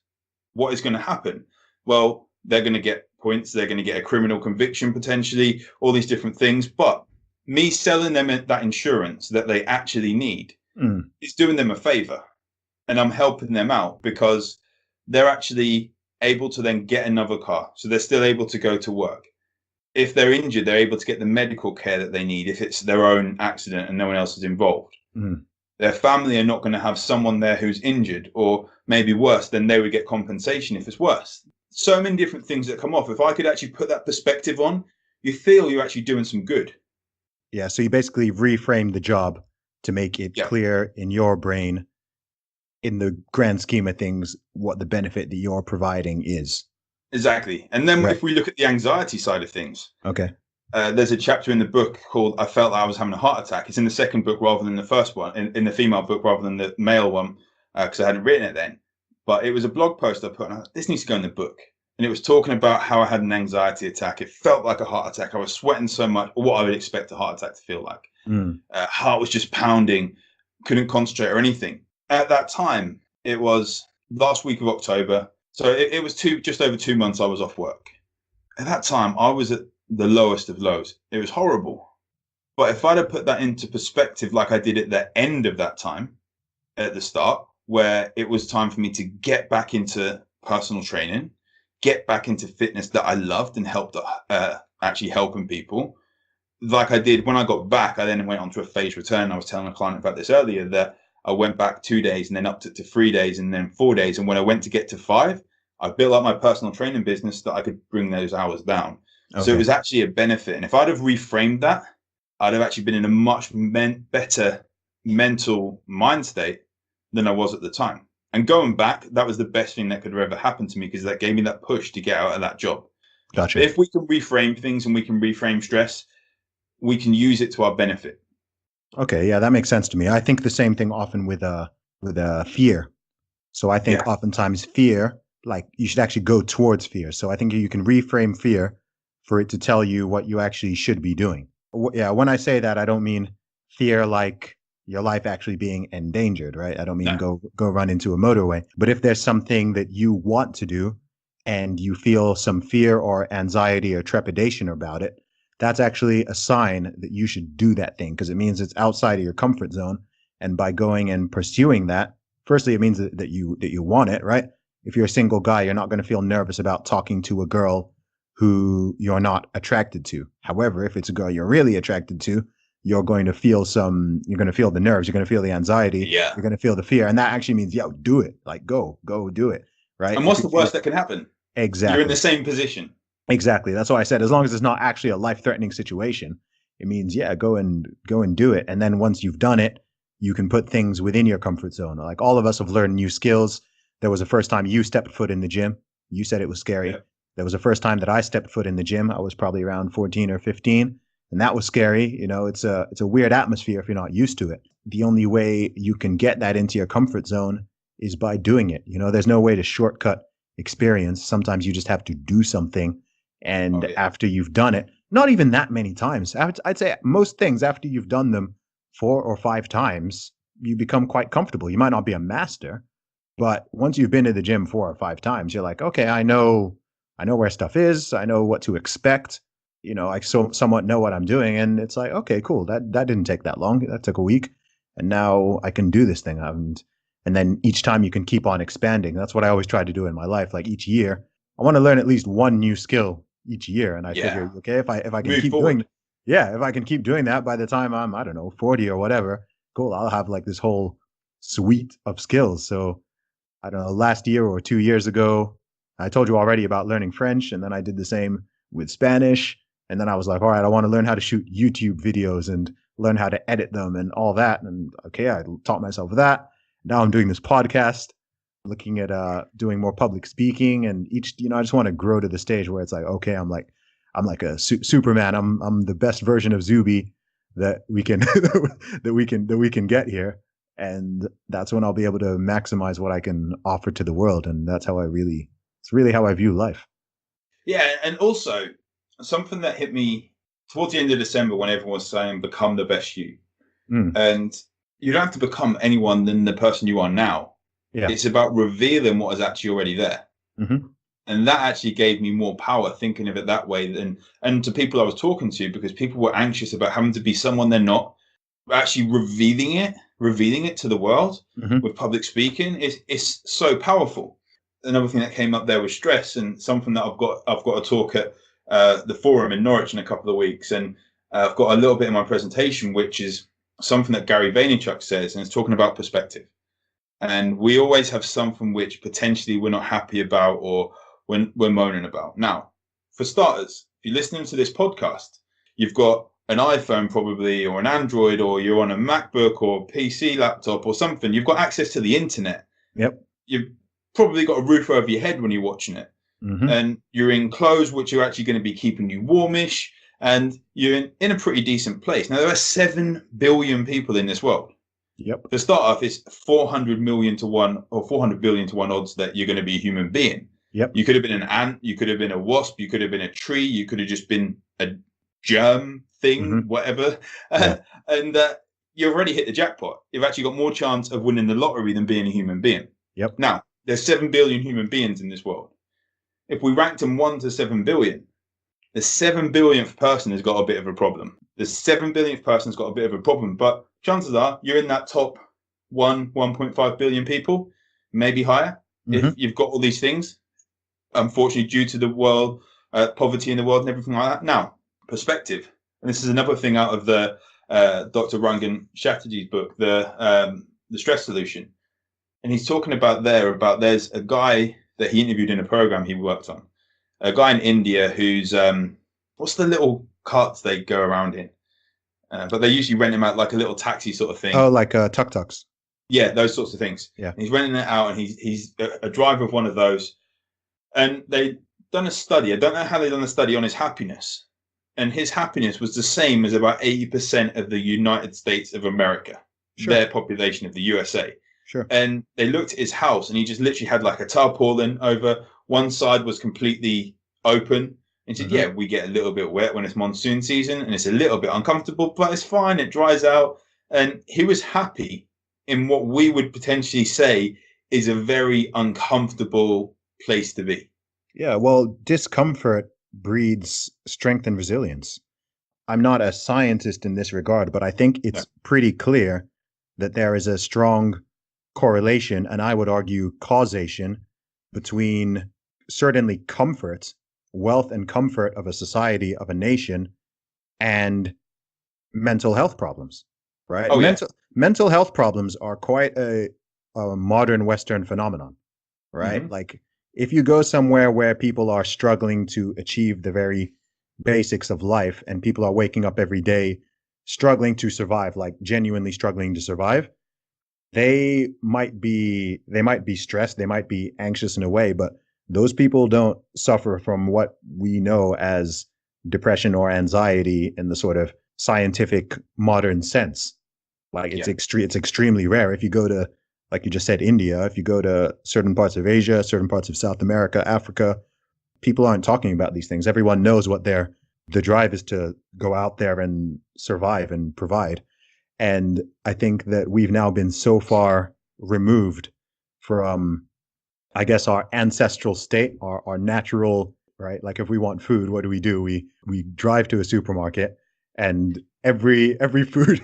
What is going to happen? Well, they're going to get points. They're going to get a criminal conviction, potentially, all these different things. But me selling them that insurance that they actually need is doing them a favor. and I'm helping them out because they're actually able to then get another car. So they're still able to go to work. If they're injured, they're able to get the medical care that they need if it's their own accident and no one else is involved. Mm. Their family are not going to have someone there who's injured, or maybe worse, then they would get compensation if it's worse. So many different things that come off. If I could actually put that perspective on, you feel you're actually doing some good. Yeah, so you basically reframe the job to make it clear in your brain, in the grand scheme of things, what the benefit that you're providing is. Exactly. And then if we look at the anxiety side of things, okay, there's a chapter in the book called I Felt Like I Was Having a Heart Attack. It's in the second book rather than the first one, in the female book rather than the male one, because I hadn't written it then. But it was a blog post I put, and I thought, this needs to go in the book. And it was talking about how I had an anxiety attack. It felt like a heart attack. I was sweating so much, what I would expect a heart attack to feel like. Heart was just pounding, couldn't concentrate or anything. At that time, it was last week of October. So it was just over 2 months I was off work. At that time, I was at the lowest of lows. It was horrible. But if I'd have put that into perspective like I did at the end of that time, at the start, where it was time for me to get back into personal training, get back into fitness that I loved and helped actually helping people. Like I did when I got back, I then went on to a phased return. I was telling a client about this earlier, that I went back 2 days and then upped it to 3 days and then 4 days. And when I went to get to 5, I built up my personal training business that I could bring those hours down. Okay. So it was actually a benefit. And if I'd have reframed that, I'd have actually been in a much better mental mind state than I was at the time. And going back, that was the best thing that could have ever happened to me, because that gave me that push to get out of that job. Gotcha. But if we can reframe things and we can reframe stress, we can use it to our benefit. Okay, yeah, that makes sense to me. I think the same thing often with fear. So I think oftentimes fear, like you should actually go towards fear. So I think you can reframe fear for it to tell you what you actually should be doing. Yeah, when I say that, I don't mean fear like your life actually being endangered, right? I don't mean go run into a motorway. But if there's something that you want to do and you feel some fear or anxiety or trepidation about it, that's actually a sign that you should do that thing, because it means it's outside of your comfort zone. And by going and pursuing that, firstly, it means that you want it, right? If you're a single guy, you're not going to feel nervous about talking to a girl who you're not attracted to. However, if it's a girl you're really attracted to, you're going to feel the nerves, you're going to feel the anxiety, you're going to feel the fear. And that actually means, do it. Like, go do it, right? And what's the worst that can happen? Exactly. You're in the same position. Exactly. That's why I said, as long as it's not actually a life-threatening situation, it means, go and do it. And then once you've done it, you can put things within your comfort zone. Like all of us have learned new skills. There was the first time you stepped foot in the gym. You said it was scary. Yeah. There was the first time that I stepped foot in the gym. I was probably around 14 or 15. And that was scary. It's a weird atmosphere if you're not used to it. The only way you can get that into your comfort zone is by doing it. There's no way to shortcut experience. Sometimes you just have to do something. And after you've done it, not even that many times, I'd say most things, after you've done them 4 or 5 times, you become quite comfortable. You might not be a master, but once you've been to the gym 4 or 5 times, you're like, okay, I know where stuff is. I know what to expect. I somewhat know what I'm doing. And it's like, okay, cool. That didn't take that long. That took a week. And now I can do this thing. And then each time you can keep on expanding. That's what I always try to do in my life. Like each year, I want to learn at least one new skill each year. And I figure, okay, if I can keep doing, if I can keep doing that, by the time I'm, 40 or whatever, cool, I'll have like this whole suite of skills. So I don't know, last year or 2 years ago, I told you already about learning French, and then I did the same with Spanish. And then I was like, all right, I want to learn how to shoot YouTube videos and learn how to edit them and all that. And okay, I taught myself that. Now I'm doing this podcast, looking at doing more public speaking, and I just want to grow to the stage where it's like, okay, I'm like a Superman. I'm the best version of Zuby that we can that we can get here, and that's when I'll be able to maximize what I can offer to the world. And that's how it's really how I view life. Yeah, and also something that hit me towards the end of December when everyone was saying, become the best you. And you don't have to become anyone than the person you are now. Yeah. It's about revealing what is actually already there. Mm-hmm. And that actually gave me more power thinking of it that way and to people I was talking to, because people were anxious about having to be someone they're not, actually revealing it revealing it to the world Hmm. with public speaking is so powerful. Another thing that came up there was stress, and something that I've got to talk at the forum in Norwich in a couple of weeks, and I've got a little bit in my presentation, which is something that Gary Vaynerchuk says, and it's talking about perspective. And we always have something which potentially we're not happy about or when we're moaning about. Now, for starters, if you're listening to this podcast, you've got an iPhone probably, or an Android, or you're on a MacBook or PC laptop or something. You've got access to the internet. Yep. You've probably got a roof over your head when you're watching it. Hmm. And you're in clothes which are actually going to be keeping you warmish, and you're in a pretty decent place. Now, there are 7 billion people in this world. Yep. To start off, it's 400 million to 1 or 400 billion to 1 odds that you're going to be a human being. Yep. You could have been an ant, you could have been a wasp, you could have been a tree, you could have just been a germ thing, whatever. Yeah. And you've already hit the jackpot. You've actually got more chance of winning the lottery than being a human being. Yep. Now, there's 7 billion human beings in this world. If we ranked them 1 to 7 billion, the 7 billionth person has got a bit of a problem. The 7 billionth person's got a bit of a problem, but chances are you're in that top 1.5 billion people, maybe higher, if you've got all these things. Unfortunately, due to the world, poverty in the world and everything like that. Now, perspective. And this is another thing out of the Dr. Rangan Chatterjee's book, the Stress Solution. And he's talking about there's a guy that he interviewed in a program he worked on, a guy in India who's, what's the little carts they go around in? But they usually rent him out like a little taxi sort of thing. Oh, like tuk-tuks. Yeah, those sorts of things. Yeah. And he's renting it out, and he's a driver of one of those. And they done a study. I don't know how they done a study on his happiness. And his happiness was the same as about 80% of the United States of America, their population of the USA. Sure. And they looked at his house, and he just literally had like a tarpaulin over. One side was completely open. And he said, yeah, we get a little bit wet when it's monsoon season, and it's a little bit uncomfortable, but it's fine. It dries out. And he was happy in what we would potentially say is a very uncomfortable place to be. Yeah, well, discomfort breeds strength and resilience. I'm not a scientist in this regard, but I think it's pretty clear that there is a strong correlation, and I would argue causation, between certainly comfort, wealth and comfort of a society, of a nation, and mental health problems, right? Mental health problems are quite a modern Western phenomenon, right? Like, if you go somewhere where people are struggling to achieve the very basics of life, and people are waking up every day struggling to survive, like genuinely struggling to survive, they might be stressed, they might be anxious in a way, but those people don't suffer from what we know as depression or anxiety in the sort of scientific modern sense. Like, it's extremely rare. If you go to, like you just said, India, if you go to certain parts of Asia, certain parts of South America, Africa, people aren't talking about these things. Everyone knows what the drive is, to go out there and survive and provide. And I think that we've now been so far removed from, I guess, our ancestral state, our natural, right? Like, if we want food, what do? We drive to a supermarket, and every food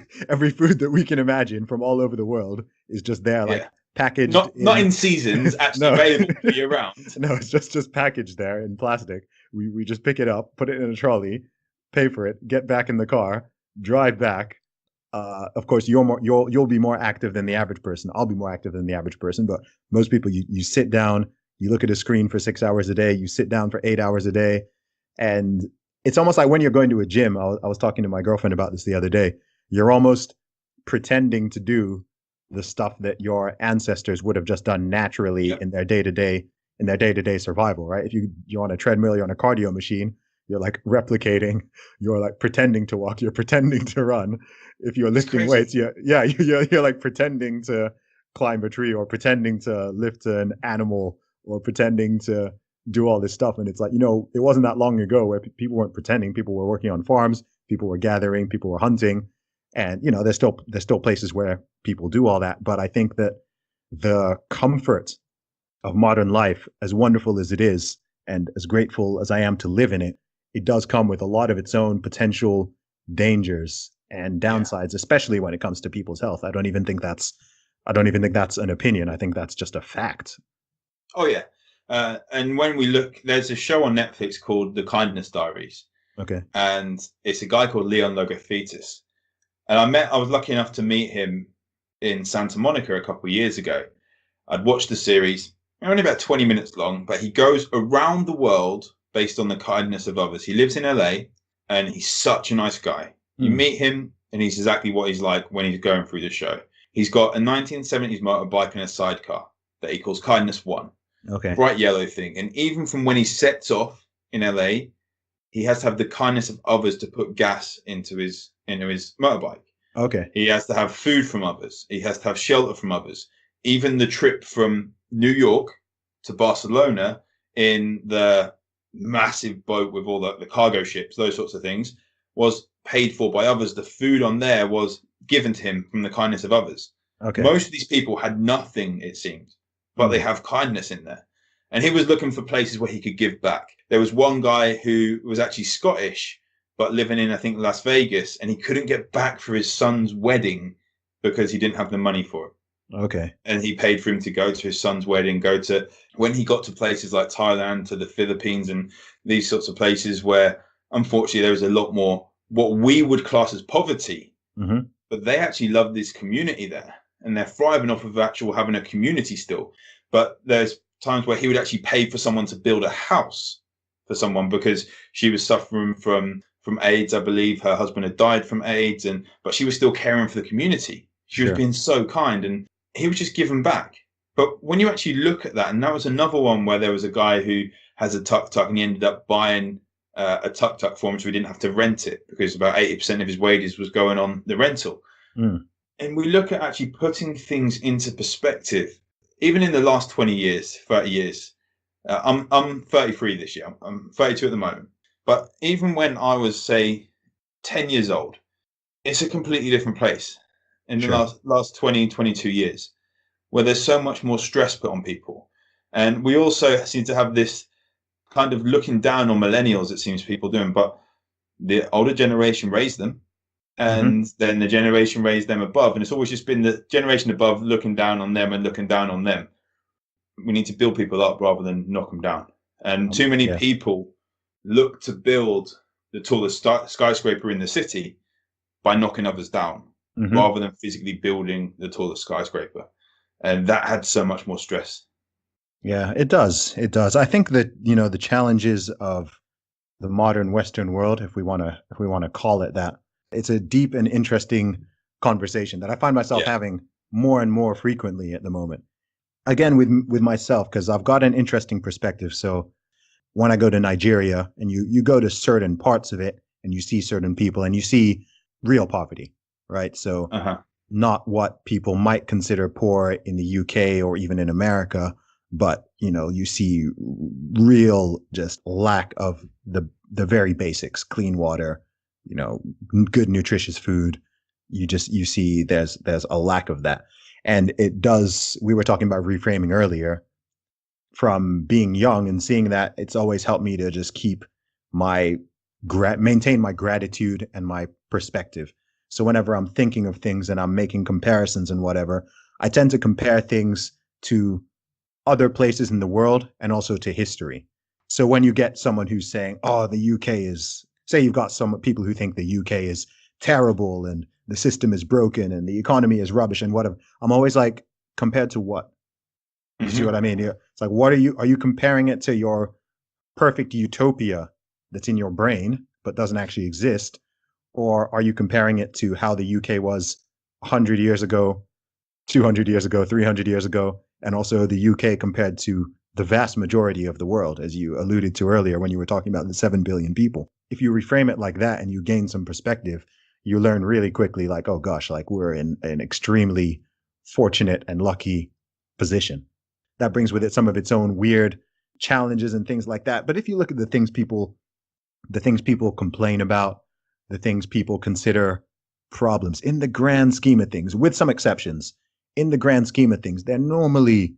that we can imagine from all over the world is just there, like packaged. Not in seasons, actually available year round. No, it's just packaged there in plastic. We just pick it up, put it in a trolley, pay for it, get back in the car, drive back. Of course, you'll be more active than the average person. I'll be more active than the average person, but most people, you sit down, you look at a screen for 6 hours a day, you sit down for 8 hours a day, and it's almost like when you're going to a gym. I was talking to my girlfriend about this the other day. You're almost pretending to do the stuff that your ancestors would have just done naturally in their day-to-day survival, right? If you're on a treadmill, you're on a cardio machine, you're like replicating, you're like pretending to walk, you're pretending to run. If you're lifting weights, you're like pretending to climb a tree, or pretending to lift an animal, or pretending to do all this stuff. And it's like, it wasn't that long ago where people weren't pretending. People were working on farms, people were gathering, people were hunting. And, there's still places where people do all that. But I think that the comfort of modern life, as wonderful as it is, and as grateful as I am to live in it, it does come with a lot of its own potential dangers and downsides, especially when it comes to people's health. I don't even think that's an opinion. I think that's just a fact. Oh yeah. And when we look, there's a show on Netflix called The Kindness Diaries. Okay. And it's a guy called Leon Logothetis. And I was lucky enough to meet him in Santa Monica a couple of years ago. I'd watched the series, only about 20 minutes long, but he goes around the world based on the kindness of others. He lives in LA and he's such a nice guy. You meet him and he's exactly what he's like when he's going through the show. He's got a 1970s motorbike and a sidecar that he calls Kindness One. Okay. Bright yellow thing. And even from when he sets off in LA, he has to have the kindness of others to put gas into his motorbike. Okay. He has to have food from others. He has to have shelter from others. Even the trip from New York to Barcelona in the massive boat with all the cargo ships, those sorts of things, was paid for by others. The food on there was given to him from the kindness of others. Okay. Most of these people had nothing, it seemed, but they have kindness in there. And he was looking for places where he could give back. There was one guy who was actually Scottish, but living in, I think, Las Vegas, and he couldn't get back for his son's wedding because he didn't have the money for it. Okay. And he paid for him to go to his son's wedding, when he got to places like Thailand, to the Philippines, and these sorts of places where, unfortunately, there was a lot more what we would class as poverty. Mm-hmm. But they actually love this community there, and they're thriving off of having a community still. But there's times where he would actually pay for someone to build a house for someone because she was suffering from AIDS. I believe her husband had died from AIDS, but she was still caring for the community. She was being so kind, and he was just giving back. But when you actually look at that, and that was another one where there was a guy who has a tuk-tuk, and he ended up buying a tuk-tuk for him, so he didn't have to rent it because about 80% of his wages was going on the rental. And we look at actually putting things into perspective. Even in the last 20 years, 30 years, I'm 33 this year. I'm 32 at the moment. But even when I was, say, 10 years old, it's a completely different place in the last 20, 22 years, where there's so much more stress put on people. And we also seem to have this kind of looking down on millennials, it seems people doing, but the older generation raised them, and then the generation raised them above. And it's always just been the generation above looking down on them and looking down on them. We need to build people up rather than knock them down. And too many people look to build the tallest skyscraper in the city by knocking others down, rather than physically building the tallest skyscraper. And that had so much more stress. Yeah, it does. It does. I think that, the challenges of the modern Western world, if we want to call it that, it's a deep and interesting conversation that I find myself having more and more frequently at the moment. Again, with myself, because I've got an interesting perspective. So when I go to Nigeria and you go to certain parts of it and you see certain people and you see real poverty, right? So not what people might consider poor in the UK or even in America, but, you see real just lack of the very basics, clean water, good nutritious food. You see there's a lack of that. And we were talking about reframing earlier, from being young and seeing that, it's always helped me to just keep maintain my gratitude and my perspective. So whenever I'm thinking of things and I'm making comparisons and whatever, I tend to compare things to other places in the world and also to history. So when you get someone who's saying, oh, the UK is, say you've got some people who think the UK is terrible and the system is broken and the economy is rubbish and whatever, I'm always like, compared to what? You see what I mean? It's like, are you comparing it to your perfect utopia that's in your brain but doesn't actually exist? Or are you comparing it to how the UK was 100 years ago, 200 years ago, 300 years ago, and also the UK compared to the vast majority of the world, as you alluded to earlier when you were talking about the 7 billion people? If you reframe it like that and you gain some perspective, you learn really quickly, like, oh gosh, like we're in an extremely fortunate and lucky position. That brings with it some of its own weird challenges and things like that. But if you look at the things people complain about, the things people consider problems, in the grand scheme of things, with some exceptions, in the grand scheme of things, they're normally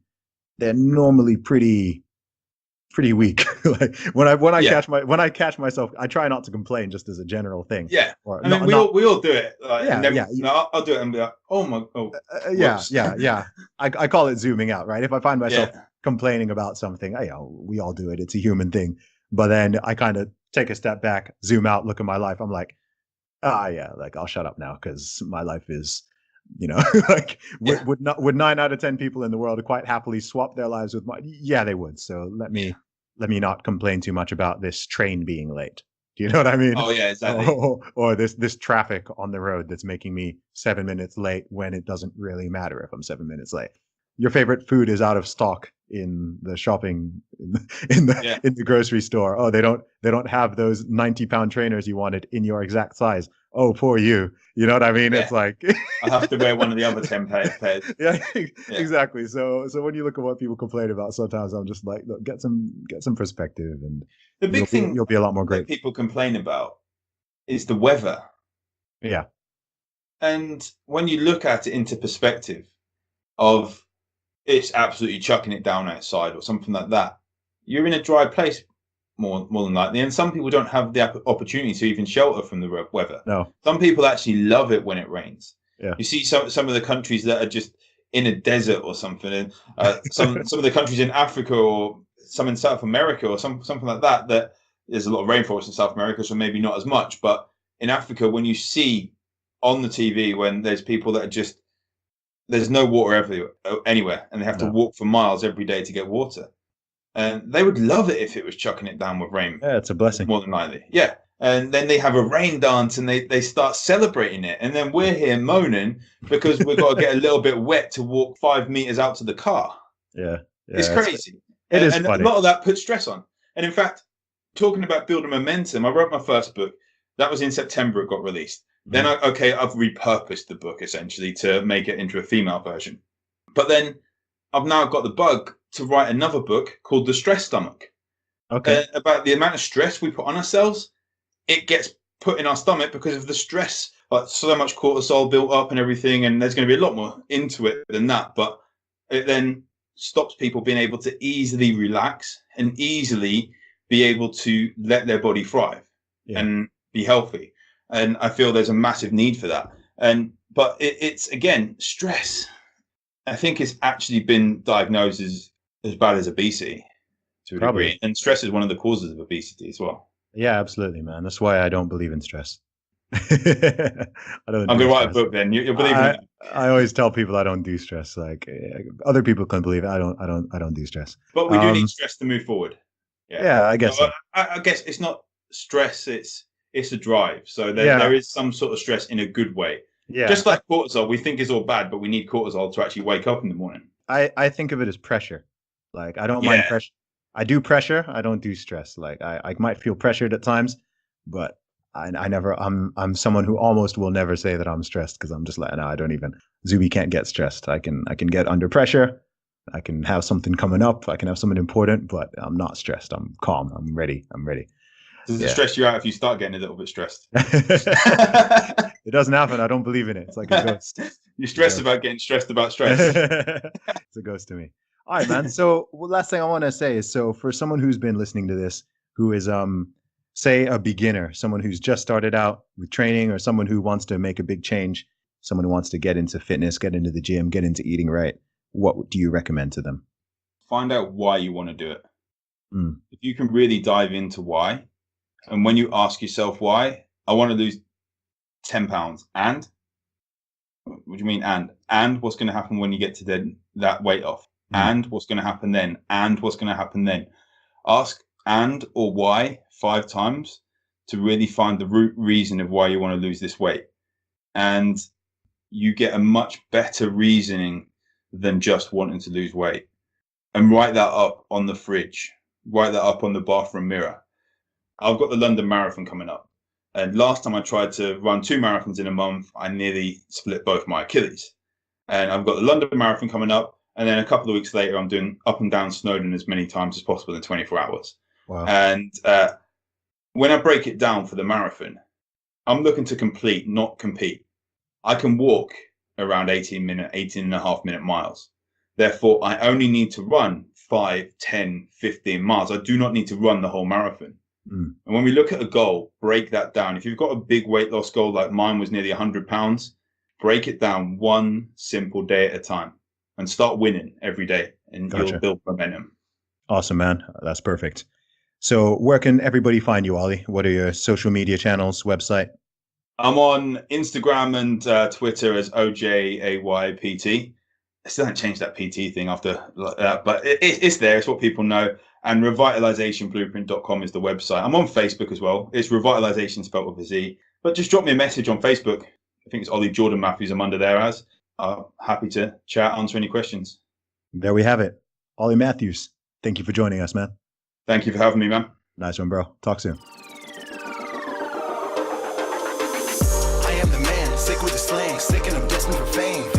pretty weak. Like when Yeah. I catch myself, I try not to complain just as a general thing. Yeah. Or I mean, we all do it. Like, and yeah, then yeah, I'll do it and be like, oh my, oh, yeah, whoops. yeah, yeah. I call it zooming out, right? If I find myself Yeah. complaining about something, we all do it. It's a human thing. But then I kind of take a step back, zoom out, look at my life. I'm like, yeah, like I'll shut up now because my life is, like Yeah. would 9 out of 10 people in the world quite happily swap their lives with mine? Yeah, they would. So let me not complain too much about this train being late. Do you know what I mean? Oh yeah, exactly. Or this traffic on the road that's making me 7 minutes late when it doesn't really matter if I'm 7 minutes late. Your favorite food is out of stock in the shopping in the grocery store. Oh, they don't have those 90-pound trainers you wanted in your exact size. Oh, poor you. You know what I mean? Yeah. It's like I have to wear one of the other 10 pairs. Yeah, exactly. So when you look at what people complain about, sometimes I'm just like, look, get some perspective, and The big thing you'll be a lot more that grateful. people complain about is the weather. Yeah. And when you look at it into perspective of it's absolutely chucking it down outside or something like that, you're in a dry place more than likely. And some people don't have the opportunity to even shelter from the weather. No. Some people actually love it when it rains. Yeah. You see some of the countries that are just in a desert or something, and some of the countries in Africa or some in South America or something like that, that there's a lot of rainforest in South America, so maybe not as much. But in Africa, when you see on the TV when there's people that are just, there's no water anywhere, and they have to walk for miles every day to get water. And they would love it if it was chucking it down with rain. Yeah, it's a blessing. More than likely. Yeah. And then they have a rain dance and they start celebrating it. And then we're here moaning because we've got to get a little bit wet to walk 5 meters out to the car. Yeah. It's crazy. It is and funny. a lot of that puts stress on. And in fact, talking about building momentum, I wrote my first book. That was in September, it got released. Then I've repurposed the book essentially to make it into a female version. But then I've now got the bug to write another book called The Stress Stomach. Okay. About the amount of stress we put on ourselves. It gets put in our stomach because of the stress, like so much cortisol built up and everything. And there's going to be a lot more into it than that. But it then stops people being able to easily relax and easily be able to let their body thrive and be healthy. And I feel there's a massive need for that. But it's again, stress. I think it's actually been diagnosed as bad as obesity to a degree. And stress is one of the causes of obesity as well. Yeah, absolutely, man. That's why I don't believe in stress. I'm going to write a book then. You'll believe in it. I always tell people I don't do stress. Like other people can believe it. I don't do stress. But we do need stress to move forward. Yeah, I guess so. I guess it's not stress, it's a drive. So there is some sort of stress in a good way. Yeah. Just like cortisol, we think is all bad, but we need cortisol to actually wake up in the morning. I think of it as pressure. Like I don't mind pressure. I do pressure. I don't do stress. Like I might feel pressured at times, but I never. I'm someone who almost will never say that I'm stressed because I'm just like, no, I don't even. Zuby can't get stressed. I can get under pressure. I can have something coming up. I can have something important, but I'm not stressed. I'm calm. I'm ready. Does it stress you out if you start getting a little bit stressed? It doesn't happen. I don't believe in it. It's like a ghost. You're stressed about getting stressed about stress. It's a ghost to me. All right, man. So last thing I want to say is, so for someone who's been listening to this, who is, say, a beginner, someone who's just started out with training, or someone who wants to make a big change, someone who wants to get into fitness, get into the gym, get into eating right, what do you recommend to them? Find out why you want to do it. If you can really dive into why, and when you ask yourself why, I want to lose 10 pounds. And what do you mean? And what's going to happen when you get to that weight off? And what's going to happen then? And what's going to happen then? Ask and or why 5 times to really find the root reason of why you want to lose this weight. And you get a much better reasoning than just wanting to lose weight. And write that up on the fridge. Write that up on the bathroom mirror. I've got the London Marathon coming up. And last time I tried to run 2 marathons in a month, I nearly split both my Achilles. And I've got the London Marathon coming up. And then a couple of weeks later, I'm doing up and down Snowdon as many times as possible in 24 hours. Wow. And when I break it down for the marathon, I'm looking to complete, not compete. I can walk around 18 and a half minute miles. Therefore, I only need to run 5, 10, 15 miles. I do not need to run the whole marathon. Mm. And when we look at a goal, break that down. If you've got a big weight loss goal, like mine was nearly 100 pounds, break it down one simple day at a time and start winning every day, and Gotcha. you'll build momentum. Awesome, man. That's perfect. So where can everybody find you, Ollie? What are your social media channels, website? I'm on Instagram and Twitter as OJAYPT. I still haven't changed that PT thing after that, but it's there. It's what people know. And revitalizationblueprint.com is the website. I'm on Facebook as well. It's revitalization spelled with a Z. But just drop me a message on Facebook. I think it's Ollie Jordan Matthews. I'm under there as. Happy to chat, answer any questions. There we have it. Ollie Matthews, thank you for joining us, man. Thank you for having me, man. Nice one, bro. Talk soon. I am the man, sick with the slang, sick and I'm destined for fame.